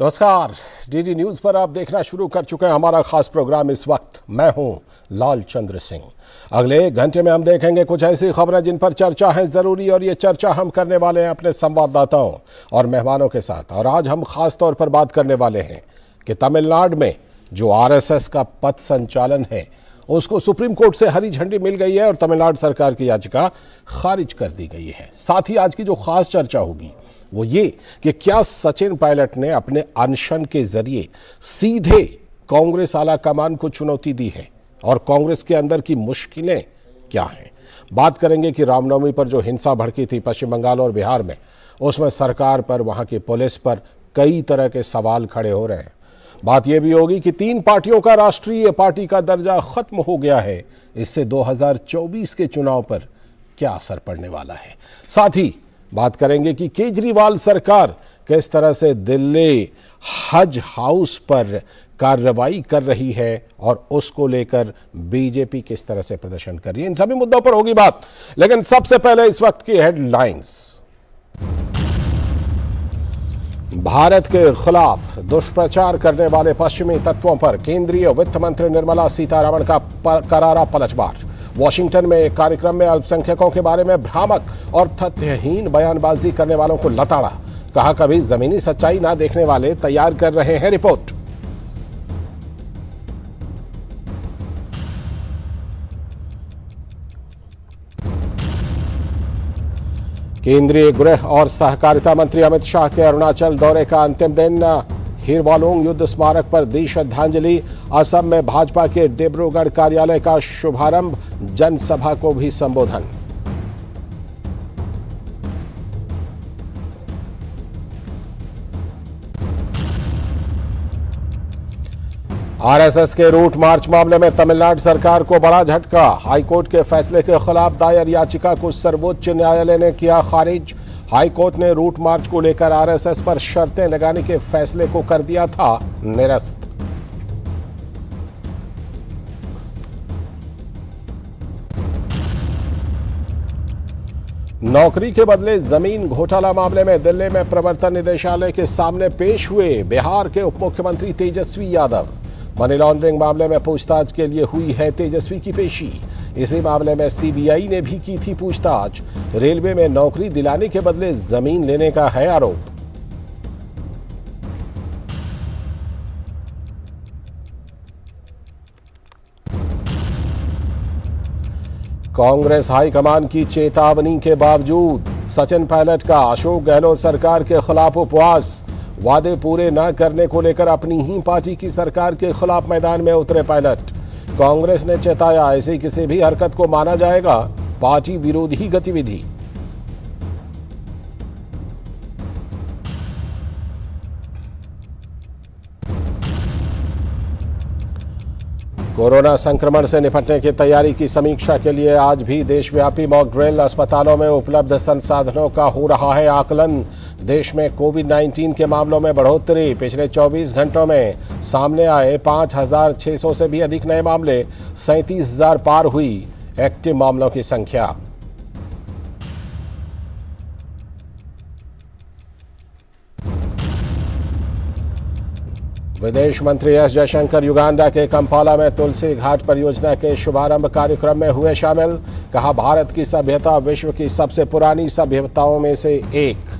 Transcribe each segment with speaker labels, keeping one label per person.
Speaker 1: नमस्कार। DD news पर आप देखना शुरू कर चुके हैं हमारा खास प्रोग्राम। इस वक्त मैं हूं लाल चंद्र सिंह। अगले 1 घंटे में हम देखेंगे कुछ ऐसी खबरें जिन पर चर्चा है जरूरी, और ये चर्चा हम करने वाले हैं अपने संवाददाताओं और मेहमानों के साथ। और आज हम खास तौर पर बात करने वाले हैं कि तमिलनाडु में जो आरएसएस का पथ संचालन है उसको सुप्रीम कोर्ट से हरी झंडी मिल गई है और तमिलनाडु सरकार की याचिका खारिज कर दी गई है। साथ ही आज की जो खास चर्चा होगी वो ये कि क्या सचिन पायलट ने अपने अनशन के जरिए सीधे कांग्रेस आला कमान को चुनौती दी है और कांग्रेस के अंदर की मुश्किलें क्या हैं। बात करेंगे कि रामनवमी पर जो हिंसा भड़की थी पश्चिम बंगाल और बिहार में, उसमें सरकार पर, वहां की पुलिस पर कई तरह के सवाल खड़े हो रहे हैं। बात यह भी होगी कि 3 पार्टियों का राष्ट्रीय पार्टी का दर्जा खत्म हो गया है। इससे 2024 के चुनाव पर क्या असर पड़ने वाला है। साथ ही बात करेंगे कि केजरीवाल सरकार किस तरह से दिल्ली हज हाउस पर कार्रवाई कर रही है और उसको लेकर बीजेपी किस तरह से प्रदर्शन कर रही है। इन सभी मुद्दों पर होगी बात, लेकिन सबसे पहले इस वक्त की हेडलाइंस। भारत के खिलाफ दुष्प्रचार करने वाले पश्चिमी तत्वों पर केंद्रीय वित्त मंत्री निर्मला सीतारमण का करारा पलटवार। वॉशिंगटन में एक कार्यक्रम में अल्पसंख्यकों के बारे में भ्रामक और तथ्यहीन बयानबाजी करने वालों को लताड़ा। कहा कभी जमीनी सच्चाई ना देखने वाले तैयार कर रहे हैं रिपोर्ट। केंद्रीय गृह और सहकारिता मंत्री अमित शाह के अरुणाचल दौरे का अंतिम दिन। हिरवालोंग युद्ध स्मारक पर दी श्रद्धांजलि। असम में भाजपा के डिब्रूगढ़ कार्यालय का शुभारंभ, जनसभा को भी संबोधन। आरएसएस के रूट मार्च मामले में तमिलनाडु सरकार को बड़ा झटका। हाईकोर्ट के फैसले के खिलाफ दायर याचिका को सर्वोच्च न्यायालय ने किया खारिज। हाईकोर्ट ने रूट मार्च को लेकर आरएसएस पर शर्तें लगाने के फैसले को कर दिया था निरस्त। नौकरी के बदले जमीन घोटाला मामले में दिल्ली में प्रवर्तन निदेशालय के सामने पेश हुए बिहार के उप मुख्यमंत्री तेजस्वी यादव। मनी लॉन्ड्रिंग मामले में पूछताछ के लिए हुई है तेजस्वी की पेशी। इसी मामले में सीबीआई ने भी की थी पूछताछ। रेलवे में नौकरी दिलाने के बदले जमीन लेने का है आरोप। कांग्रेस हाईकमान की चेतावनी के बावजूद सचिन पायलट का अशोक गहलोत सरकार के खिलाफ उपवास। वादे पूरे न करने को लेकर अपनी ही पार्टी की सरकार के खिलाफ मैदान में उतरे पायलट। कांग्रेस ने चेताया ऐसी किसी भी हरकत को माना जाएगा पार्टी विरोधी गतिविधि। कोरोना संक्रमण से निपटने की तैयारी की समीक्षा के लिए आज भी देशव्यापी मॉक ड्रिल। अस्पतालों में उपलब्ध संसाधनों का हो रहा है आकलन। देश में कोविड-19 के मामलों में बढ़ोतरी। पिछले 24 घंटों में सामने आए 5,600 से भी अधिक नए मामले। 37,000 पार हुई एक्टिव मामलों की संख्या। विदेश मंत्री एस जयशंकर युगांडा के कंपाला में तुलसी घाट परियोजना के शुभारंभ कार्यक्रम में हुए शामिल। कहा भारत की सभ्यता विश्व की सबसे पुरानी सभ्यताओं में से एक।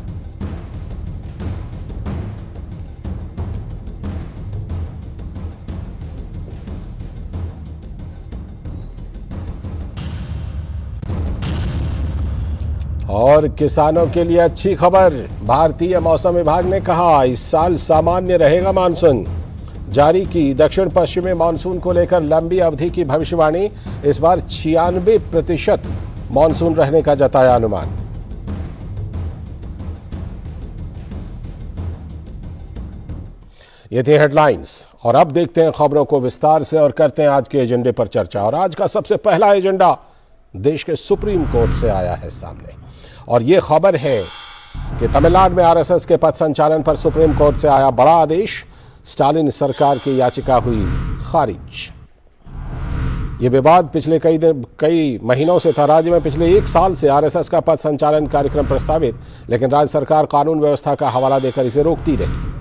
Speaker 1: और किसानों के लिए अच्छी खबर। भारतीय मौसम विभाग ने कहा इस साल सामान्य रहेगा मानसून। जारी की दक्षिण पश्चिमी मानसून को लेकर लंबी अवधि की भविष्यवाणी। इस बार 96% मानसून रहने का जताया अनुमान। ये थी हेडलाइंस और अब देखते हैं खबरों को विस्तार से और करते हैं आज के एजेंडे पर चर्चा। और आज का सबसे पहला एजेंडा देश के सुप्रीम कोर्ट से आया है सामने, और ये खबर है कि तमिलनाडु में आरएसएस के पथ संचालन पर सुप्रीम कोर्ट से आया बड़ा आदेश। स्टालिन सरकार की याचिका हुई खारिज। ये विवाद पिछले कई महीनों से था। राज्य में पिछले 1 साल से आरएसएस का पथ संचालन कार्यक्रम प्रस्तावित, लेकिन राज्य सरकार कानून व्यवस्था का हवाला देकर इसे रोकती रही।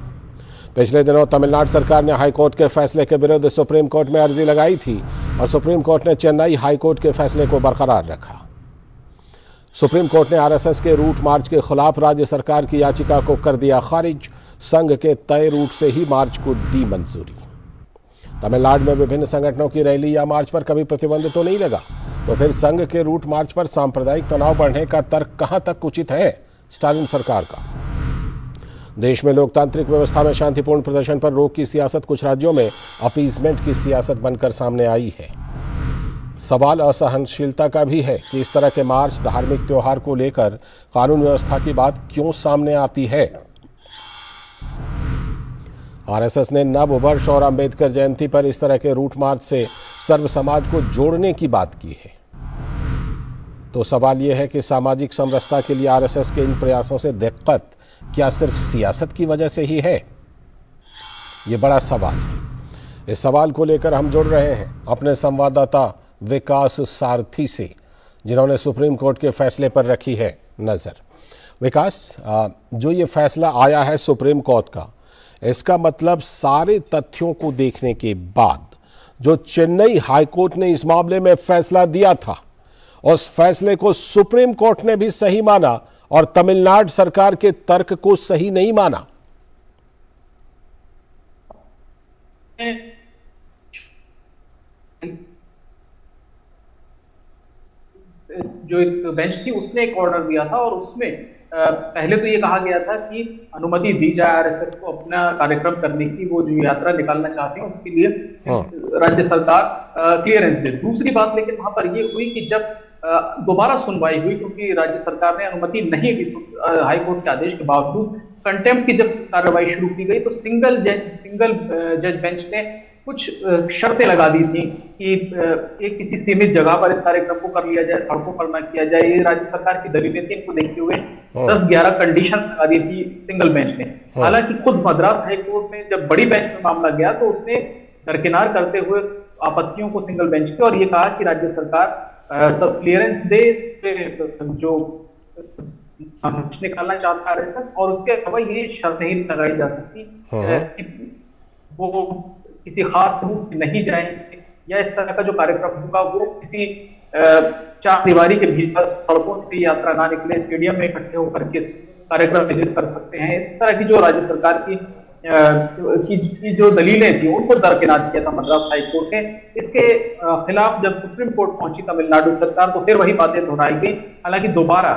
Speaker 1: पिछले दिनों तमिलनाडु सरकार ने हाईकोर्ट के फैसले के विरुद्ध सुप्रीम कोर्ट में अर्जी लगाई थी और सुप्रीम कोर्ट ने चेन्नई हाईकोर्ट के फैसले को बरकरार रखा। सुप्रीम कोर्ट ने आरएसएस के रूट मार्च के खिलाफ राज्य सरकार की याचिका को कर दिया खारिज। संघ के तय रूट से ही मार्च को दी मंजूरी। तमिलनाडु में विभिन्न संगठनों की रैली या मार्च पर कभी प्रतिबंध तो नहीं लगा, तो फिर संघ के रूट मार्च पर सांप्रदायिक तनाव बढ़ने का तर्क कहां तक उचित है स्टालिन सरकार का? देश में लोकतांत्रिक व्यवस्था में शांतिपूर्ण प्रदर्शन पर रोक की सियासत कुछ राज्यों में अपीजमेंट की सियासत बनकर सामने आई है। सवाल असहनशीलता का भी है कि इस तरह के मार्च, धार्मिक त्योहार को लेकर कानून व्यवस्था की बात क्यों सामने आती है। आरएसएस ने नव वर्ष और अंबेडकर जयंती पर इस तरह के रूट मार्च से सर्व समाज को जोड़ने की बात की है। तो सवाल यह है कि सामाजिक समरसता के लिए आरएसएस के इन प्रयासों से दिक्कत क्या सिर्फ सियासत की वजह से ही है? ये बड़ा सवाल है। इस सवाल को लेकर हम जुड़ रहे हैं अपने संवाददाता विकास सारथी से, जिन्होंने सुप्रीम कोर्ट के फैसले पर रखी है नज़र। विकास, जो ये फैसला आया है सुप्रीम कोर्ट का, इसका मतलब सारे तथ्यों को देखने के बाद जो चेन्नई हाईकोर्ट ने इस मामले में फैसला दिया था, उस फैसले को सुप्रीम कोर्ट ने भी सही माना और तमिलनाडु सरकार के तर्क को सही नहीं माना।
Speaker 2: जो एक बेंच थी उसने एक ऑर्डर दिया था और उसमें पहले तो ये कहा गया था कि अनुमति दी जाए आरएसएस को अपना कार्यक्रम करने की, वो जो यात्रा निकालना चाहते हैं उसके लिए राज्य सरकार क्लियरेंस दे। दूसरी बात लेकिन वहां पर ये हुई कि जब दोबारा सुनवाई हुई, क्योंकि राज्य सरकार ने अनुमति नहीं दी हाईकोर्ट के आदेश के बावजूद, कंटेम्प्ट की जब कार्रवाई शुरू की गई तो सिंगल जज बेंच ने कुछ शर्तें लगा दी थी कि एक किसी सीमित जगह पर इस कार्यक्रम को कर लिया जाए, सड़कों पर न किया जाए। ये राज्य सरकार की दलीलें थी, इनको देखते हुए 10-11 कंडीशंस लगा दी थी सिंगल बेंच ने। हालांकि खुद मद्रास हाईकोर्ट में जब बड़ी बेंच में मामला गया तो उसने दरकिनार करते हुए आपत्तियों को सिंगल बेंच के और ये कहा कि राज्य सरकार सब क्लियरेंस दे जो निकालना चाहता है आरएसएस, और उसके अलावा ये शर्त नहीं लगाई जा सकती कि वो किसी खास रूट नहीं जाएंगे या इस तरह का जो कार्यक्रम होगा वो किसी चार दीवारी के भीतर सड़कों से यात्रा ना निकले, स्टेडियम में इकट्ठे होकर के कार्यक्रम आयोजित कर सकते हैं। इस तरह की जो राज्य सरकार की जो दलीलें थी उनको दरकिनार किया था मद्रास हाईकोर्ट ने। इसके खिलाफ जब सुप्रीम कोर्ट पहुंची तमिलनाडु सरकार तो फिर वही बातें दोहराई गई। हालांकि दोबारा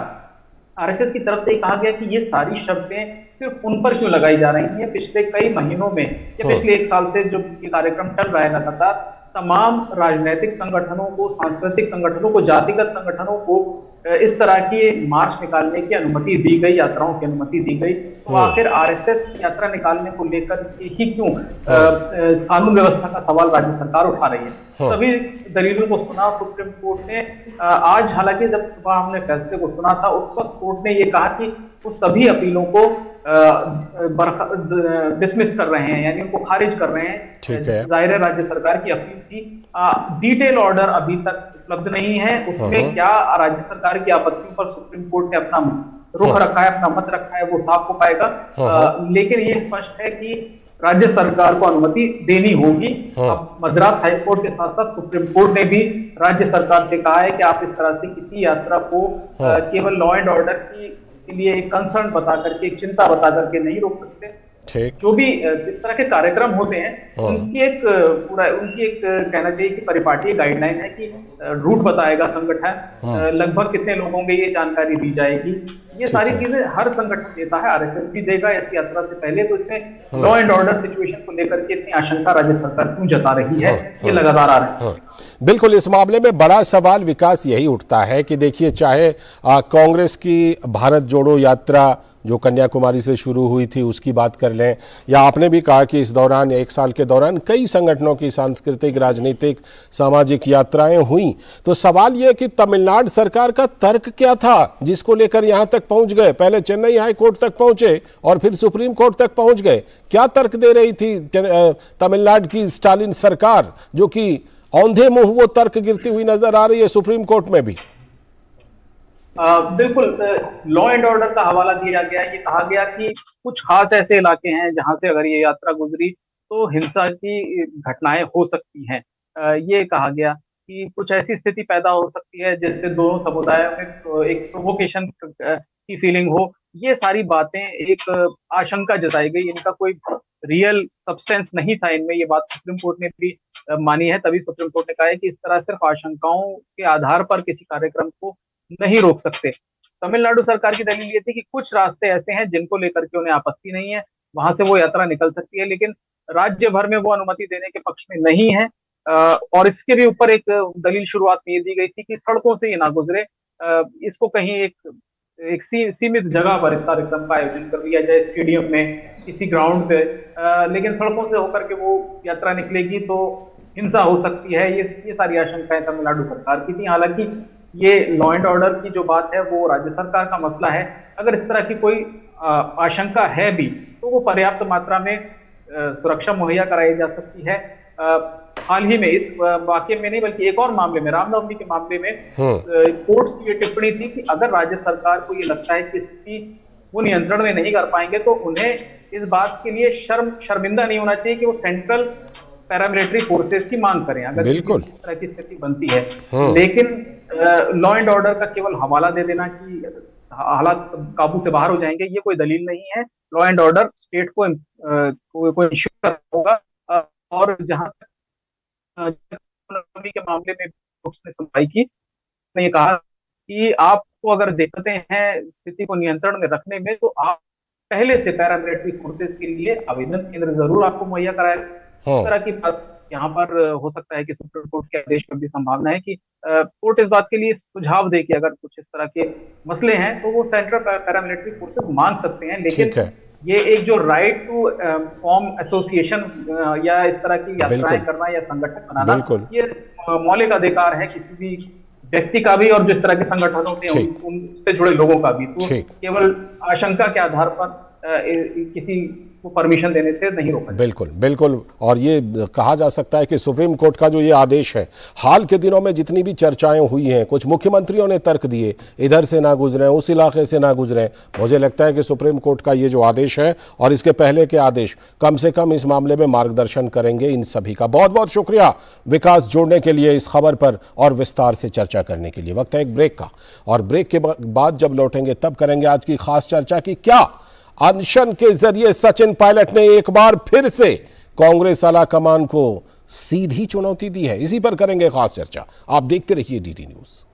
Speaker 2: आरएसएस की तरफ से कहा गया कि ये सारी शर्तें सिर्फ उन पर क्यों लगाई जा रही हैं। पिछले कई महीनों में या पिछले 1 साल से जो ये कार्यक्रम चल रहा है लगातार, तमाम राजनीतिक संगठनों को, सांस्कृतिक संगठनों को, जातिगत संगठनों को इस तरह की मार्च निकालने की अनुमति दी गई, यात्राओं की अनुमति दी गई। तो आखिर आरएसएस यात्रा निकालने को लेकर ही क्यों कानून व्यवस्था का सवाल राज्य सरकार उठा रही है? सभी दलीलों को सुना सुप्रीम कोर्ट ने। आज हालांकि जब सुबह हमने फैसले को सुना था उस वक्त कोर्ट ने ये कहा कि वो सभी अपीलों को डिसमिस कर रहे हैं, यानी उनको खारिज कर रहे हैं। जाहिर है राज्य सरकार की अपील थी। डिटेल ऑर्डर अभी तक उपलब्ध नहीं है, उसमें क्या राज्य सरकार की आपत्तियों पर सुप्रीम कोर्ट ने अपना रुख रखा है, अपना मत रखा है, वो साफ हो पाएगा। लेकिन ये स्पष्ट है कि राज्य सरकार को अनुमति देनी होगी। अब मद्रास हाईकोर्ट के साथ साथ सुप्रीम कोर्ट ने भी राज्य सरकार से कहा है कि आप इस तरह से किसी यात्रा को केवल लॉ एंड ऑर्डर के लिए एक कंसर्न बता करके, एक चिंता बता करके नहीं रोक सकते। जो भी इस तरह के कार्यक्रम होते हैं उनकी एक कहना चाहिए कि परिपाटी गाइडलाइन है कि रूट बताएगा संगठन, लगभग कितने लोगों को ये जानकारी दी जाएगी। ये सारी चीजें हर संगठन देता है, आरएसएस भी देगा इस यात्रा से पहले। तो इसमें लॉ एंड ऑर्डर सिचुएशन को लेकर के इतनी आशंका राज्य सरकार क्यों जता रही है, ये लगातार आरएसएस।
Speaker 1: बिल्कुल, इस मामले में बड़ा सवाल विकास यही उठता है कि देखिए, चाहे कांग्रेस की भारत जोड़ो यात्रा जो कन्याकुमारी से शुरू हुई थी उसकी बात कर लें, या आपने भी कहा कि इस दौरान 1 साल के दौरान कई संगठनों की सांस्कृतिक, राजनीतिक, सामाजिक यात्राएं हुई, तो सवाल यह कि तमिलनाडु सरकार का तर्क क्या था जिसको लेकर यहां तक पहुंच गए। पहले चेन्नई हाई कोर्ट तक पहुंचे और फिर सुप्रीम कोर्ट तक पहुंच गए। क्या तर्क दे रही थी तमिलनाडु की स्टालिन सरकार, जो कि औंधे मुंह वो तर्क गिरती हुई नजर आ रही है सुप्रीम कोर्ट में भी?
Speaker 2: बिल्कुल, लॉ एंड ऑर्डर का हवाला दिया गया। ये कहा गया कि कुछ खास ऐसे इलाके हैं जहां से अगर ये यात्रा गुजरी तो हिंसा की घटनाएं हो सकती हैं। ये कहा गया कि कुछ ऐसी स्थिति पैदा हो सकती है जिससे दोनों समुदायों में एक प्रोवोकेशन की फीलिंग हो। ये सारी बातें एक आशंका जताई गई, इनका कोई रियल सब्सटेंस नहीं था इनमें। ये बात सुप्रीम कोर्ट ने भी मानी है। तभी सुप्रीम कोर्ट ने कहा है कि इस तरह सिर्फ आशंकाओं के आधार पर किसी कार्यक्रम को नहीं रोक सकते। तमिलनाडु सरकार की दलील ये थी कि कुछ रास्ते ऐसे हैं जिनको लेकर के उन्हें आपत्ति नहीं है, वहां से वो यात्रा निकल सकती है, लेकिन राज्य भर में वो अनुमति देने के पक्ष में नहीं है। और इसके भी ऊपर एक दलील शुरुआत में ये दी गई थी कि सड़कों से ये ना गुजरे, इसको कहीं एक सीमित जगह पर इस कार्यक्रम का आयोजन कर लिया जाए, स्टेडियम में, किसी ग्राउंड पे। लेकिन सड़कों से होकर के वो यात्रा निकलेगी तो हिंसा हो सकती है। ये सारी आशंकाएं तमिलनाडु सरकार की थी। हालांकि ये लॉ एंड ऑर्डर की जो बात है वो राज्य सरकार का मसला है। अगर इस तरह की कोई आशंका है भी तो वो पर्याप्त मात्रा में सुरक्षा मुहैया कराई जा सकती है। हाल ही में इस वाकये में नहीं बल्कि एक और मामले में, रामनवमी के मामले में, कोर्ट्स की ये टिप्पणी थी कि अगर राज्य सरकार को ये लगता है कि स्थिति वो नियंत्रण में नहीं कर पाएंगे तो उन्हें इस बात के लिए शर्मिंदा नहीं होना चाहिए कि वो सेंट्रल पैरामिलिट्री फोर्सेस की मांग करें अगर इस तरह की स्थिति बनती है। लेकिन लॉ एंड ऑर्डर का केवल हवाला दे देना कि हालात काबू से बाहर हो जाएंगे, ये कोई दलील नहीं है। लॉ एंड ऑर्डर स्टेट को इंश्योर होगा। और जहां के मामले में उसने सुनवाई की, ने ये कहा कि आपको अगर दिक्कतें हैं स्थिति को नियंत्रण में रखने में तो आप पहले से पैरामिलिट्री फोर्सेस के लिए आवेदन केंद्र जरूर आपको मुहैया कराए। इस तरह की बात यहाँ पर हो सकता है कि सुप्रीम कोर्ट के आदेश में भी संभावना है कि कोर्ट इस बात के लिए सुझाव दे कि अगर कुछ इस तरह के मसले हैं तो वो सेंट्रल पैरामिलिट्री फोर्सेस मांग सकते हैं। लेकिन ये एक जो राइट टू फॉर्म एसोसिएशन या इस तरह की यात्राएं करना या संगठन बनाना, ये मौलिक अधिकार है किसी भी व्यक्ति का भी और जिस तरह के संगठन होते हैं उनसे जुड़े लोगों का भी। तो केवल आशंका के आधार पर किसी को परमिशन देने से नहीं रोका।
Speaker 1: बिल्कुल बिल्कुल। और ये कहा जा सकता है कि सुप्रीम कोर्ट का जो ये आदेश है, हाल के दिनों में जितनी भी चर्चाएं हुई हैं, कुछ मुख्यमंत्रियों ने तर्क दिए इधर से ना गुजरें, उस इलाके से ना गुजरें। मुझे लगता है कि सुप्रीम कोर्ट का ये जो आदेश है और इसके पहले के आदेश कम से कम इस मामले में मार्गदर्शन करेंगे इन सभी का। बहुत बहुत शुक्रिया विकास, जोड़ने के लिए इस खबर पर और विस्तार से चर्चा करने के लिए। वक्त है एक ब्रेक का, और ब्रेक के बाद जब लौटेंगे तब करेंगे आज की खास चर्चा की क्या अनशन के जरिए सचिन पायलट ने एक बार फिर से कांग्रेस आला कमान को सीधी चुनौती दी है। इसी पर करेंगे खास चर्चा। आप देखते रहिए डीडी न्यूज।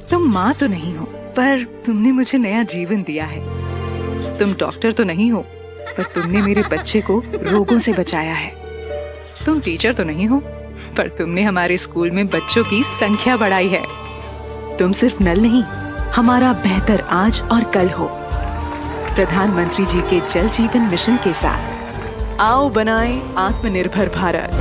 Speaker 3: तुम माँ तो नहीं हो पर तुमने मुझे नया जीवन दिया है। तुम डॉक्टर तो नहीं हो पर तुमने मेरे बच्चे को रोगों से बचाया है। तुम टीचर तो नहीं हो पर तुमने हमारे स्कूल में बच्चों की संख्या बढ़ाई है। तुम सिर्फ नल नहीं, हमारा बेहतर आज और कल हो। प्रधानमंत्री जी के जल जीवन मिशन के साथ आओ बनाएं आत्मनिर्भर भारत।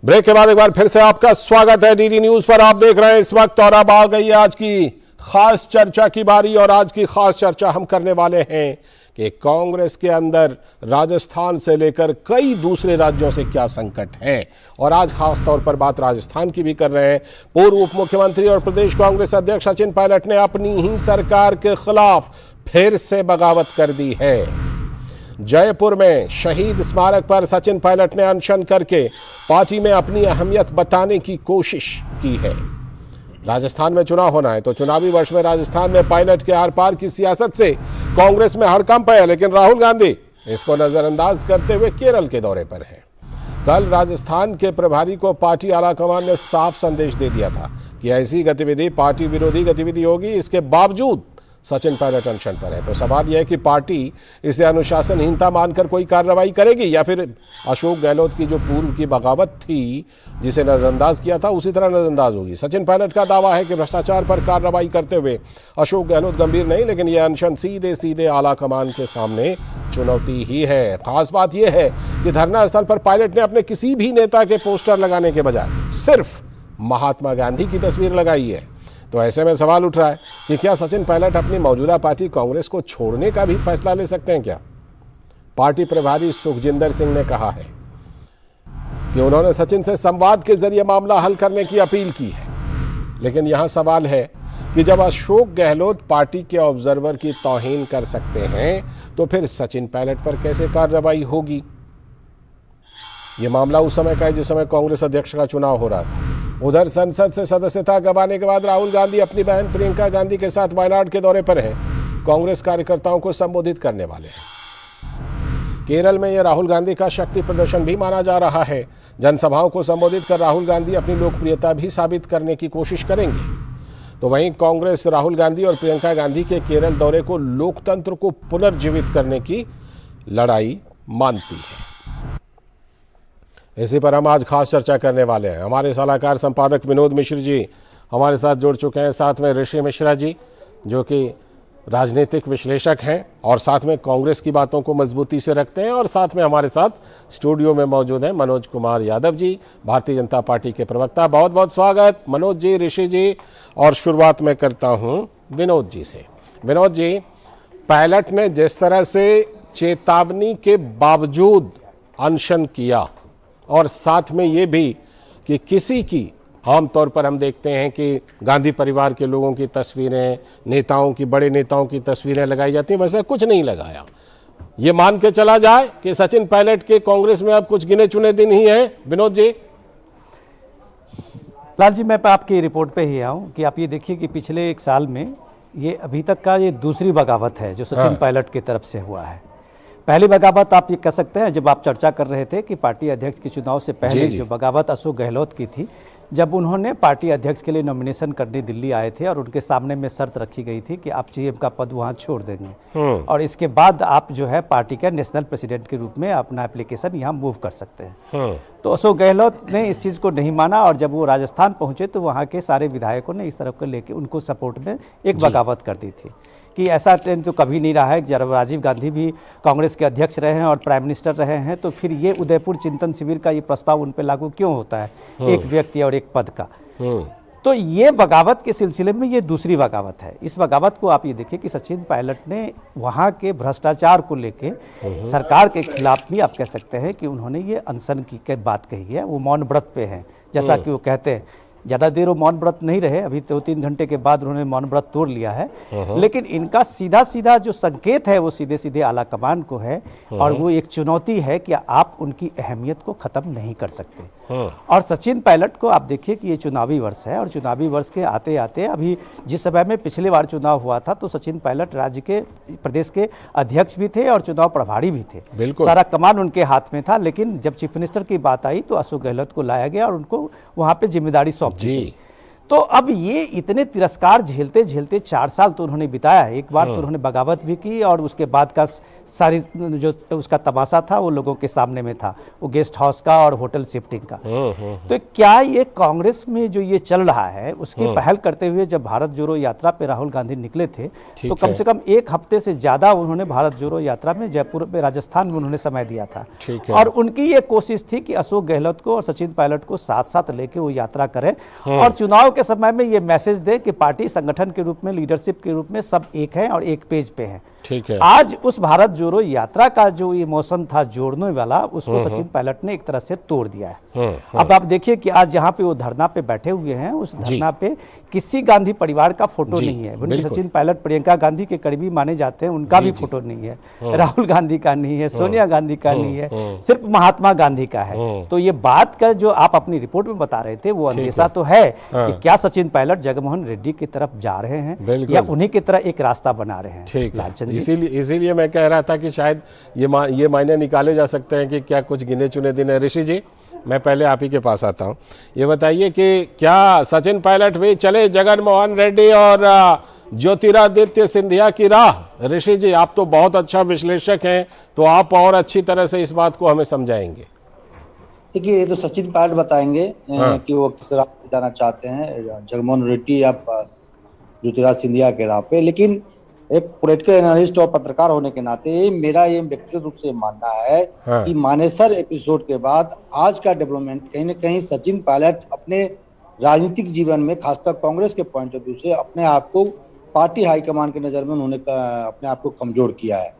Speaker 1: ब्रेक के बाद एक बार फिर से आपका स्वागत है डीडी न्यूज पर। आप देख रहे हैं इस वक्त, और अब आ गई है आज की खास चर्चा की बारी। और आज की खास चर्चा हम करने वाले हैं कि कांग्रेस के अंदर राजस्थान से लेकर कई दूसरे राज्यों से क्या संकट है। और आज खास तौर पर बात राजस्थान की भी कर रहे हैं। पूर्व उप मुख्यमंत्री और प्रदेश कांग्रेस अध्यक्ष सचिन पायलट ने अपनी ही सरकार के खिलाफ फिर से बगावत कर दी है। जयपुर में शहीद स्मारक पर सचिन पायलट ने अनशन करके पार्टी में अपनी अहमियत बताने की कोशिश की है। राजस्थान में चुनाव होना है तो चुनावी वर्ष में राजस्थान में पायलट के आर पार की सियासत से कांग्रेस में हड़कंप है, लेकिन राहुल गांधी इसको नजरअंदाज करते हुए केरल के दौरे पर हैं। कल राजस्थान के प्रभारी को पार्टी आलाकमान ने साफ संदेश दे दिया था कि ऐसी गतिविधि पार्टी विरोधी गतिविधि होगी। इसके बावजूद सचिन पायलट अनशन पर है। तो सवाल यह है कि पार्टी इसे अनुशासनहीनता मानकर कोई कार्रवाई करेगी या फिर अशोक गहलोत की जो पूर्व की बगावत थी जिसे नजरअंदाज किया था उसी तरह नजरअंदाज होगी। सचिन पायलट का दावा है कि भ्रष्टाचार पर कार्रवाई करते हुए अशोक गहलोत गंभीर नहीं, लेकिन यह अनशन सीधे सीधे आला कमान के सामने चुनौती ही है। खास बात यह है कि धरना स्थल पर पायलट ने अपने किसी भी नेता के पोस्टर लगाने के बजाय सिर्फ महात्मा गांधी की तस्वीर लगाई है। तो ऐसे में सवाल उठ रहा है कि क्या सचिन पायलट अपनी मौजूदा पार्टी कांग्रेस को छोड़ने का भी फैसला ले सकते हैं क्या? पार्टी प्रभारी सुखजिंदर सिंह ने कहा है कि उन्होंने सचिन से संवाद के जरिए मामला हल करने की अपील की है। लेकिन यहां सवाल है कि जब अशोक गहलोत पार्टी के ऑब्जर्वर की तौहीन कर सकते हैं तो फिर सचिन पायलट पर कैसे कार्रवाई होगी। यह मामला उस समय का है जिस समय कांग्रेस अध्यक्ष का चुनाव हो रहा था। उधर संसद से सदस्यता गंवाने के बाद राहुल गांधी अपनी बहन प्रियंका गांधी के साथ वायनाड के दौरे पर हैं। कांग्रेस कार्यकर्ताओं को संबोधित करने वाले हैं। केरल में यह राहुल गांधी का शक्ति प्रदर्शन भी माना जा रहा है। जनसभाओं को संबोधित कर राहुल गांधी अपनी लोकप्रियता भी साबित करने की कोशिश करेंगे। तो वहीं कांग्रेस राहुल गांधी और प्रियंका गांधी के केरल दौरे को लोकतंत्र को पुनर्जीवित करने की लड़ाई मानती है। इसी पर हम आज खास चर्चा करने वाले हैं। हमारे सलाहकार संपादक विनोद मिश्र जी हमारे साथ जुड़ चुके हैं, साथ में ऋषि मिश्रा जी जो कि राजनीतिक विश्लेषक हैं और साथ में कांग्रेस की बातों को मजबूती से रखते हैं, और साथ में हमारे साथ स्टूडियो में मौजूद हैं मनोज कुमार यादव जी, भारतीय जनता पार्टी के प्रवक्ता। बहुत बहुत स्वागत मनोज जी, ऋषि जी। और शुरुआत में करता हूं विनोद जी से। विनोद जी, पायलट ने जिस तरह से चेतावनी के बावजूद अनशन किया और साथ में ये भी कि किसी की, आमतौर पर हम देखते हैं कि गांधी परिवार के लोगों की तस्वीरें, नेताओं की, बड़े नेताओं की तस्वीरें लगाई जाती हैं, वैसा कुछ नहीं लगाया। ये मान के चला जाए कि सचिन पायलट के कांग्रेस में अब कुछ गिने चुने दिन ही हैं। विनोद जी।
Speaker 4: लाल जी, मैं आपकी रिपोर्ट पे ही आऊँ कि आप ये देखिए कि पिछले एक साल में ये अभी तक का ये दूसरी बगावत है जो सचिन पायलट की तरफ से हुआ है। पहली बगावत आप ये कह सकते हैं, जब आप चर्चा कर रहे थे कि पार्टी अध्यक्ष के चुनाव से पहले जो बगावत अशोक गहलोत की थी, जब उन्होंने पार्टी अध्यक्ष के लिए नॉमिनेशन करने दिल्ली आए थे और उनके सामने में शर्त रखी गई थी कि आप सीएम का पद वहां छोड़ देंगे और इसके बाद आप जो है पार्टी के नेशनल प्रेसिडेंट के रूप में अपना एप्लीकेशन यहां मूव कर सकते हैं। तो अशोक गहलोत ने इस चीज़ को नहीं माना और जब वो राजस्थान पहुंचे तो वहाँ के सारे विधायकों ने इस तरफ को लेकर उनको सपोर्ट में एक बगावत कर दी थी कि ऐसा ट्रेंड तो कभी नहीं रहा है। जब राजीव गांधी भी कांग्रेस के अध्यक्ष रहे हैं और प्राइम मिनिस्टर रहे हैं तो फिर ये उदयपुर चिंतन शिविर का ये प्रस्ताव उन पर लागू क्यों होता है, एक व्यक्ति और एक पद का। तो ये बगावत के सिलसिले में ये दूसरी बगावत है। इस बगावत को आप ये देखिए कि सचिन पायलट ने वहाँ के भ्रष्टाचार को लेके सरकार के खिलाफ भी आप कह सकते हैं कि उन्होंने ये अनशन की बात कही है। वो मौन व्रत पे हैं, जैसा कि वो कहते हैं। ज़्यादा देर वो मौन व्रत नहीं रहे, अभी 2-3 घंटे के बाद उन्होंने मौन व्रत तोड़ लिया है। लेकिन इनका सीधा सीधा जो संकेत है वो सीधे सीधे आला कमान को है और वो एक चुनौती है कि आप उनकी अहमियत को ख़त्म नहीं कर सकते। और सचिन पायलट को आप देखिए कि ये चुनावी वर्ष है और चुनावी वर्ष के आते आते अभी जिस समय में पिछले बार चुनाव हुआ था तो सचिन पायलट राज्य के, प्रदेश के अध्यक्ष भी थे और चुनाव प्रभारी भी थे। सारा कमान उनके हाथ में था। लेकिन जब चीफ मिनिस्टर की बात आई तो अशोक गहलोत को लाया गया और उनको वहाँ पे जिम्मेदारी सौंप दी गई। तो अब ये इतने तिरस्कार झेलते झेलते 4 साल तो उन्होंने बिताया। एक बार तो उन्होंने बगावत भी की और उसके बाद का सारी जो उसका तमाशा था वो लोगों के सामने में था, वो गेस्ट हाउस का और होटल शिफ्टिंग का। तो क्या ये कांग्रेस में जो ये चल रहा है उसकी पहल करते हुए जब भारत जोड़ो यात्रा पे राहुल गांधी निकले थे तो कम से कम 1 हफ्ते से ज्यादा उन्होंने भारत जोड़ो यात्रा में जयपुर में, राजस्थान में उन्होंने समय दिया था। और उनकी ये कोशिश थी कि अशोक गहलोत को और सचिन पायलट को साथ साथ लेके वो यात्रा करें और चुनाव के समय में ये मैसेज दे कि पार्टी संगठन के रूप में, लीडरशिप के रूप में सब एक हैं और एक पेज पे हैं।
Speaker 1: ठीक है।
Speaker 4: आज उस भारत जोड़ो यात्रा का जो ये मौसम था जोड़ने वाला, उसको सचिन पायलट ने एक तरह से तोड़ दिया है। अब आप देखिए कि आज जहां पे वो धरना पे बैठे हुए हैं उस धरना पे किसी गांधी परिवार का फोटो नहीं है। उनके सचिन पायलट प्रियंका गांधी के करीबी माने जाते हैं, उनका भी फोटो नहीं है, राहुल गांधी का नहीं है, सोनिया गांधी का नहीं है, सिर्फ महात्मा गांधी का है। तो ये बात का जो आप अपनी रिपोर्ट में बता रहे थे वो अंदेशा तो है कि क्या सचिन पायलट जगनमोहन रेड्डी की तरफ जा रहे हैं या उन्हीं की तरह एक रास्ता बना रहे हैं। लालचंद जी,
Speaker 1: इसीलिए मैं कह रहा था कि शायद ये मायने निकाले जा सकते हैं कि क्या कुछ गिने चुने दिन है। ऋषि जी, मैं पहले आप ही के पास आता हूं। ये बताइए कि क्या सचिन पायलट भी चले जगनमोहन रेड्डी और ज्योतिरादित्य सिंधिया की राह? ऋषि जी, आप तो बहुत अच्छा विश्लेषक हैं, तो आप और अच्छी तरह से इस बात को हमें समझाएंगे।
Speaker 5: देखिए, ये तो सचिन पायलट बताएंगे कि वो किस राह पे जाना चाहते हैं, जगनमोहन रेड्डी या ज्योतिरादित्य सिंधिया के राह पे। लेकिन एक पॉलिटिकल एनालिस्ट और पत्रकार होने के नाते मेरा ये व्यक्तिगत रूप से मानना है कि मानेसर एपिसोड के बाद आज का डेवलपमेंट कहीं न कहीं सचिन पायलट अपने राजनीतिक जीवन में, खासकर कांग्रेस के पॉइंट ऑफ व्यू से, अपने आप को पार्टी हाईकमान की नजर में उन्होंने अपने आप को कमजोर किया है।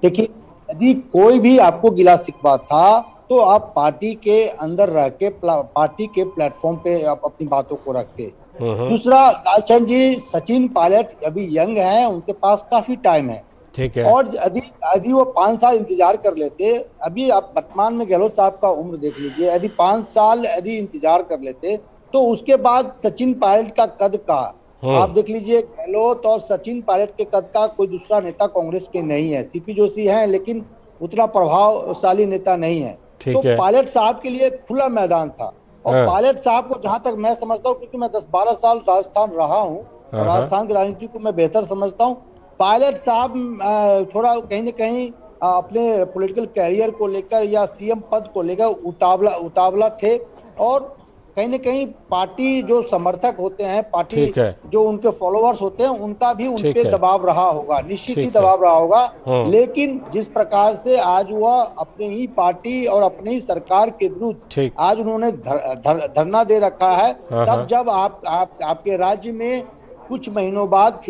Speaker 5: देखिए, यदि कोई भी आपको गिला शिकवा था तो आप पार्टी के अंदर रह के पार्टी के प्लेटफॉर्म पे आप अपनी बातों को रखते। दूसरा, लालचंद जी, सचिन पायलट अभी यंग हैं, उनके पास काफी टाइम है,
Speaker 1: ठीक है।
Speaker 5: और यदि वो 5 साल इंतजार कर लेते, अभी आप वर्तमान में गहलोत साहब का उम्र देख लीजिए, यदि 5 साल यदि इंतजार कर लेते तो उसके बाद सचिन पायलट का कद का आप देख लीजिए, गहलोत और सचिन पायलट के कद का कोई दूसरा नेता कांग्रेस के नहीं है। सीपी जोशी हैं लेकिन उतना प्रभावशाली नेता नहीं है। तो पायलट साहब के लिए खुला मैदान था, और पायलट साहब को जहां तक मैं समझता हूँ, क्योंकि मैं 10-12 साल राजस्थान रहा हूँ और राजस्थान की राजनीति को मैं बेहतर समझता हूँ, पायलट साहब थोड़ा कहीं न कहीं अपने पॉलिटिकल कैरियर को लेकर या सीएम पद को लेकर उतावला थे, और कहीं न कहीं पार्टी जो समर्थक होते हैं, पार्टी जो उनके फॉलोअर्स होते हैं, उनका भी उन पे दबाव रहा होगा, निश्चित ही दबाव रहा होगा। लेकिन जिस प्रकार से आज वह अपने ही पार्टी और अपनी ही सरकार के विरुद्ध आज उन्होंने धरना दे रखा है, तब जब आपके राज्य में कुछ महीनों बाद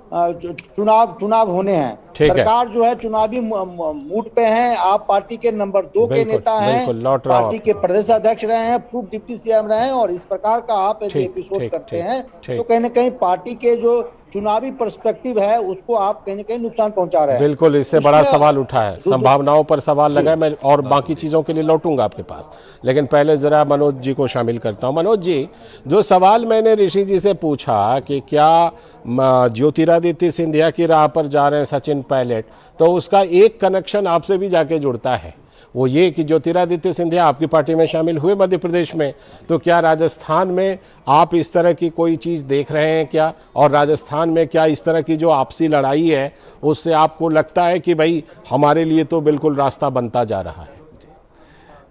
Speaker 5: चुनाव होने हैं, सरकार जो है चुनावी मूड पे है, आप पार्टी के नंबर 2 के नेता हैं, पार्टी के प्रदेश अध्यक्ष रहे हैं, पूर्व डिप्टी सीएम रहे हैं, और इस प्रकार का आप यदि एपिसोड करते हैं तो कहीं न कहीं पार्टी के जो चुनावी पर्सपेक्टिव है उसको आप कहीं न कहीं नुकसान पहुंचा रहे हैं।
Speaker 1: बिल्कुल, इससे बड़ा सवाल उठा है, संभावनाओं पर सवाल लगा। मैं और बाकी चीजों के लिए लौटूंगा आपके पास, लेकिन पहले जरा मनोज जी को शामिल करता हूं। मनोज जी, जो सवाल मैंने ऋषि जी से पूछा कि क्या ज्योतिरादित्य सिंधिया की राह पर जा रहे हैं सचिन पायलट, तो उसका एक कनेक्शन आपसे भी जाके जुड़ता है, वो ये कि ज्योतिरादित्य सिंधिया आपकी पार्टी में शामिल हुए मध्य प्रदेश में, तो क्या राजस्थान में आप इस तरह की कोई चीज़ देख रहे हैं क्या? और राजस्थान में क्या इस तरह की जो आपसी लड़ाई है उससे आपको लगता है कि भाई हमारे लिए तो बिल्कुल रास्ता बनता जा रहा है?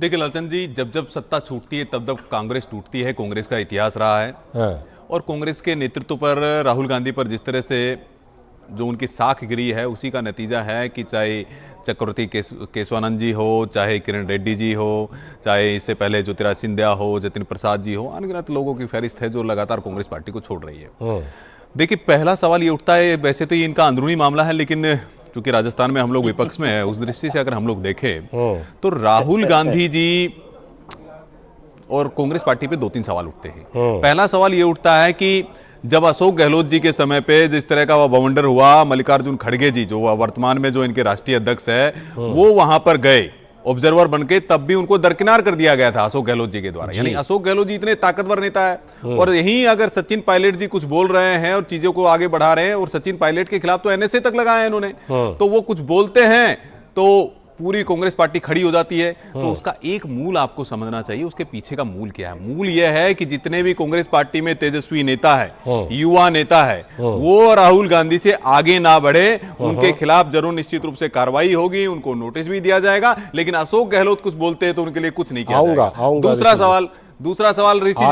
Speaker 6: देखिए लालचंद जी, जब जब सत्ता छूटती है तब तब कांग्रेस टूटती है, कांग्रेस का इतिहास रहा है। और कांग्रेस के नेतृत्व पर, राहुल गांधी पर जिस तरह से जो उनकी साख गिरी है, उसी का नतीजा है कि चाहे चक्रवर्ती केशवानंद जी हो, चाहे किरण रेड्डी जी हो, चाहे इससे पहले ज्योतिरादित्य सिंधिया हो, जतिन प्रसाद जी हो, अनगिनत लोगों की फहरिस्त है जो लगातार कांग्रेस पार्टी को छोड़ रही है। देखिए, पहला सवाल ये उठता है, वैसे तो ये इनका अंदरूनी मामला है, लेकिन चूंकि राजस्थान में हम लोग विपक्ष में है, उस दृष्टि से अगर हम लोग देखें तो राहुल गांधी जी और कांग्रेस पार्टी पे 2-3 सवाल उठते हैं। पहला सवाल ये उठता है कि जब अशोक गहलोत जी के समय पे जिस तरह का वह बवंडर हुआ, मल्लिकार्जुन खड़गे जी जो वर्तमान में जो इनके राष्ट्रीय अध्यक्ष है, वो वहां पर गए ऑब्जर्वर बनके, तब भी उनको दरकिनार कर दिया गया था अशोक गहलोत जी के द्वारा। यानी अशोक गहलोत जी इतने ताकतवर नेता है, और यहीं अगर सचिन पायलट जी कुछ बोल रहे हैं और चीजों को आगे बढ़ा रहे हैं, और सचिन पायलट के खिलाफ तो एनएसए तक लगाए हैं इन्होंने, तो वो कुछ बोलते हैं तो पूरी कांग्रेस पार्टी खड़ी हो जाती है। तो उसका एक मूल आपको समझना चाहिए, उसके पीछे का मूल क्या है। मूल यह है कि जितने भी कांग्रेस पार्टी में तेजस्वी नेता है, युवा नेता है, वो राहुल गांधी से आगे ना बढ़े, उनके खिलाफ जरूर निश्चित रूप से कार्रवाई होगी, उनको नोटिस भी दिया जाएगा, लेकिन अशोक गहलोत कुछ बोलते हैं तो उनके लिए कुछ नहीं किया जाएगा। दूसरा सवाल ऋषि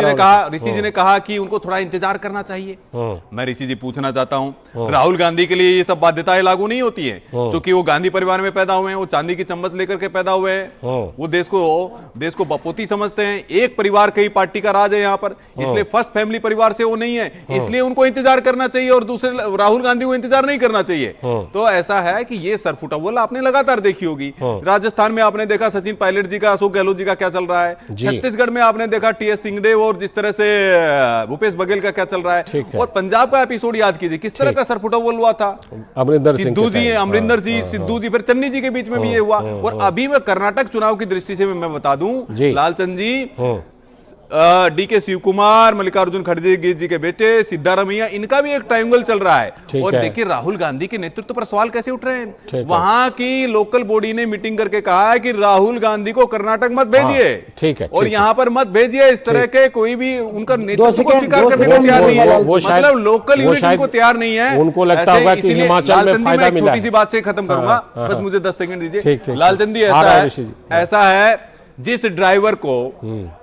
Speaker 6: जी ने कहा कि उनको थोड़ा इंतजार करना चाहिए। मैं ऋषि जी पूछना चाहता हूं, राहुल गांधी के लिए ये सब बाध्यताएं लागू नहीं होती हैं, क्योंकि वो गांधी परिवार में पैदा हुए हैं, वो चांदी की चम्मच लेकर के पैदा हुए हैं, वो देश को बपोती समझते हैं। एक परिवार कई पार्टी का राज है यहाँ पर, इसलिए फर्स्ट फैमिली परिवार से वो नहीं है, इसलिए उनको इंतजार करना चाहिए, और दूसरे राहुल गांधी को इंतजार नहीं करना चाहिए। तो ऐसा है कि ये सरफुटबॉल आपने लगातार देखी होगी। राजस्थान में आपने देखा सचिन पायलट जी का, अशोक गहलोत जी का क्या चल रहा है, छत्तीसगढ़ में आपने देखा टीएस सिंहदेव और जिस तरह से भूपेश बघेल का क्या चल रहा है, और पंजाब का एपिसोड याद कीजिए किस तरह का सरफुटबॉल हुआ था, अमरिंदर सिद्धू जी, फिर चन्नी जी के बीच में भी ये हुआ। और अभी मैं कर्नाटक चुनाव की दृष्टि से मैं बता दूं लालचंद जी, डीके शिव कुमार, मल्लिकार्जुन खड़गे जी के बेटे सिद्धारमैया, इनका भी एक ट्रायंगल चल रहा है। और देखिए राहुल गांधी के नेतृत्व पर सवाल कैसे उठ रहे हैं। वहां की लोकल बॉडी ने मीटिंग करके कहा है कि राहुल गांधी को कर्नाटक मत भेजिए, और यहाँ पर मत भेजिए, इस तरह के कोई भी उनका नेतृत्व को स्वीकार करने को तैयार नहीं है, मतलब लोकल यूनिटी को तैयार नहीं है।
Speaker 1: उनको लगता होगा कि हिमाचल में फायदा मिला है।
Speaker 6: छोटी सी बात से खत्म करूंगा, बस मुझे 10 सेकंड दीजिए। लालचंद जी, ऐसा है जिस ड्राइवर को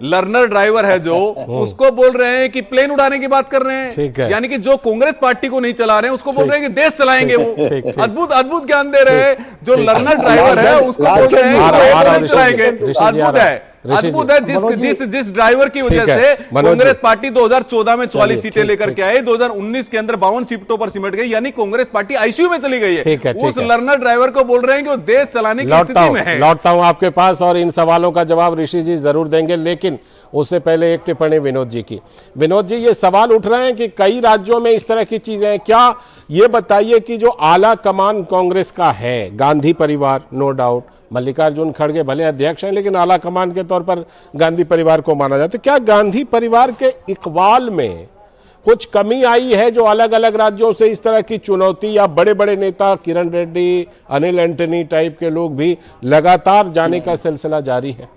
Speaker 6: लर्नर ड्राइवर है जो, उसको बोल रहे हैं कि प्लेन उड़ाने की बात कर रहे हैं, यानी कि जो कांग्रेस पार्टी को नहीं चला रहे हैं उसको बोल रहे हैं कि देश चलाएंगे वो। अद्भुत ज्ञान दे रहे हैं। जो लर्नर ड्राइवर है उसको बोल रहे हैं कि प्लेन चलाएंगे। अद्भुत है। अद्भुत है जिस ड्राइवर की वजह से कांग्रेस पार्टी 2014 में 44 सीटें लेकर के आई, 2019 के अंदर 52 सीटों पर सिमट गई, यानी कांग्रेस पार्टी आईसीयू में चली गई है। उस लर्नर ड्राइवर को बोल रहे हैं कि वो देश चलाने की स्थिति में है।
Speaker 1: लौटता हूं आपके पास और इन सवालों का जवाब ऋषि जी जरूर देंगे, लेकिन उससे पहले एक टिप्पणी विनोद जी की। विनोद जी, ये सवाल उठ रहे हैं कि कई राज्यों में इस तरह की चीजें हैं, क्या ये बताइए कि जो आला कमान कांग्रेस का है, गांधी परिवार नो डाउट, मल्लिकार्जुन खड़गे भले अध्यक्ष हैं लेकिन आला कमान के तौर पर गांधी परिवार को माना जाता है, क्या गांधी परिवार के इकबाल में कुछ कमी आई है जो अलग अलग राज्यों से इस तरह की चुनौती, या बड़े बड़े नेता किरण रेड्डी, अनिल एंटनी टाइप के लोग भी लगातार जाने का सिलसिला जारी है?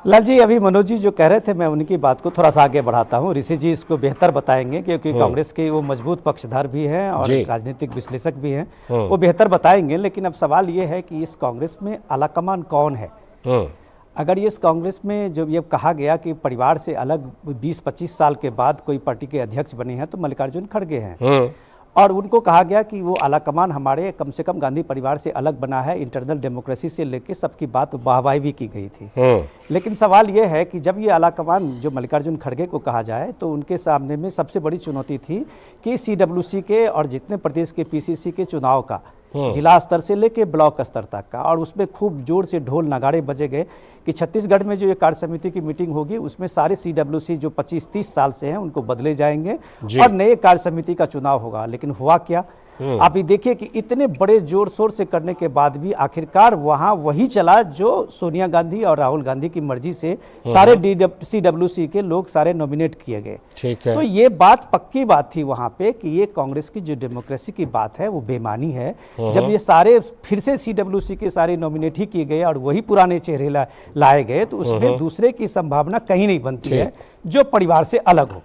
Speaker 4: लाल जी, अभी मनोज जी जो कह रहे थे मैं उनकी बात को थोड़ा सा आगे बढ़ाता हूं। ऋषि जी इसको बेहतर बताएंगे क्योंकि कांग्रेस के वो मजबूत पक्षधर भी हैं और राजनीतिक विश्लेषक भी हैं, वो बेहतर बताएंगे। लेकिन अब सवाल ये है कि इस कांग्रेस में आलाकमान कौन है? अगर इस कांग्रेस में जो ये कहा गया कि परिवार से अलग 20-25 साल के बाद कोई पार्टी के अध्यक्ष बने हैं तो मल्लिकार्जुन खड़गे हैं, और उनको कहा गया कि वो आलाकमान हमारे कम से कम गांधी परिवार से अलग बना है, इंटरनल डेमोक्रेसी से लेके सबकी बात वाहवाही भी की गई थी। लेकिन सवाल ये है कि जब ये आलाकमान जो मल्लिकार्जुन खड़गे को कहा जाए तो उनके सामने में सबसे बड़ी चुनौती थी कि सीडब्ल्यूसी के और जितने प्रदेश के पीसीसी के चुनाव का जिला स्तर से लेके ब्लॉक स्तर तक का, और उसमें खूब जोर से ढोल नगाड़े बजे गए कि छत्तीसगढ़ में जो ये कार्य समिति की मीटिंग होगी उसमें सारे सीडब्ल्यूसी जो 25-30 साल से हैं उनको बदले जाएंगे और नए कार्य समिति का चुनाव होगा। लेकिन हुआ क्या? आप ये देखिए कि इतने बड़े जोर शोर से करने के बाद भी आखिरकार वहां वही चला जो सोनिया गांधी और राहुल गांधी की मर्जी से सारे सीडब्ल्यूसी के लोग सारे नॉमिनेट किए गए।
Speaker 1: ठीक है।
Speaker 4: तो ये बात पक्की बात थी वहां पे कि ये कांग्रेस की जो डेमोक्रेसी की बात है वो बेमानी है। जब ये सारे फिर से सीडब्ल्यूसी के सारे नॉमिनेट ही किए गए और वही पुराने चेहरे लाए गए तो उसमें दूसरे की संभावना कहीं नहीं बनती है जो परिवार से अलग हो।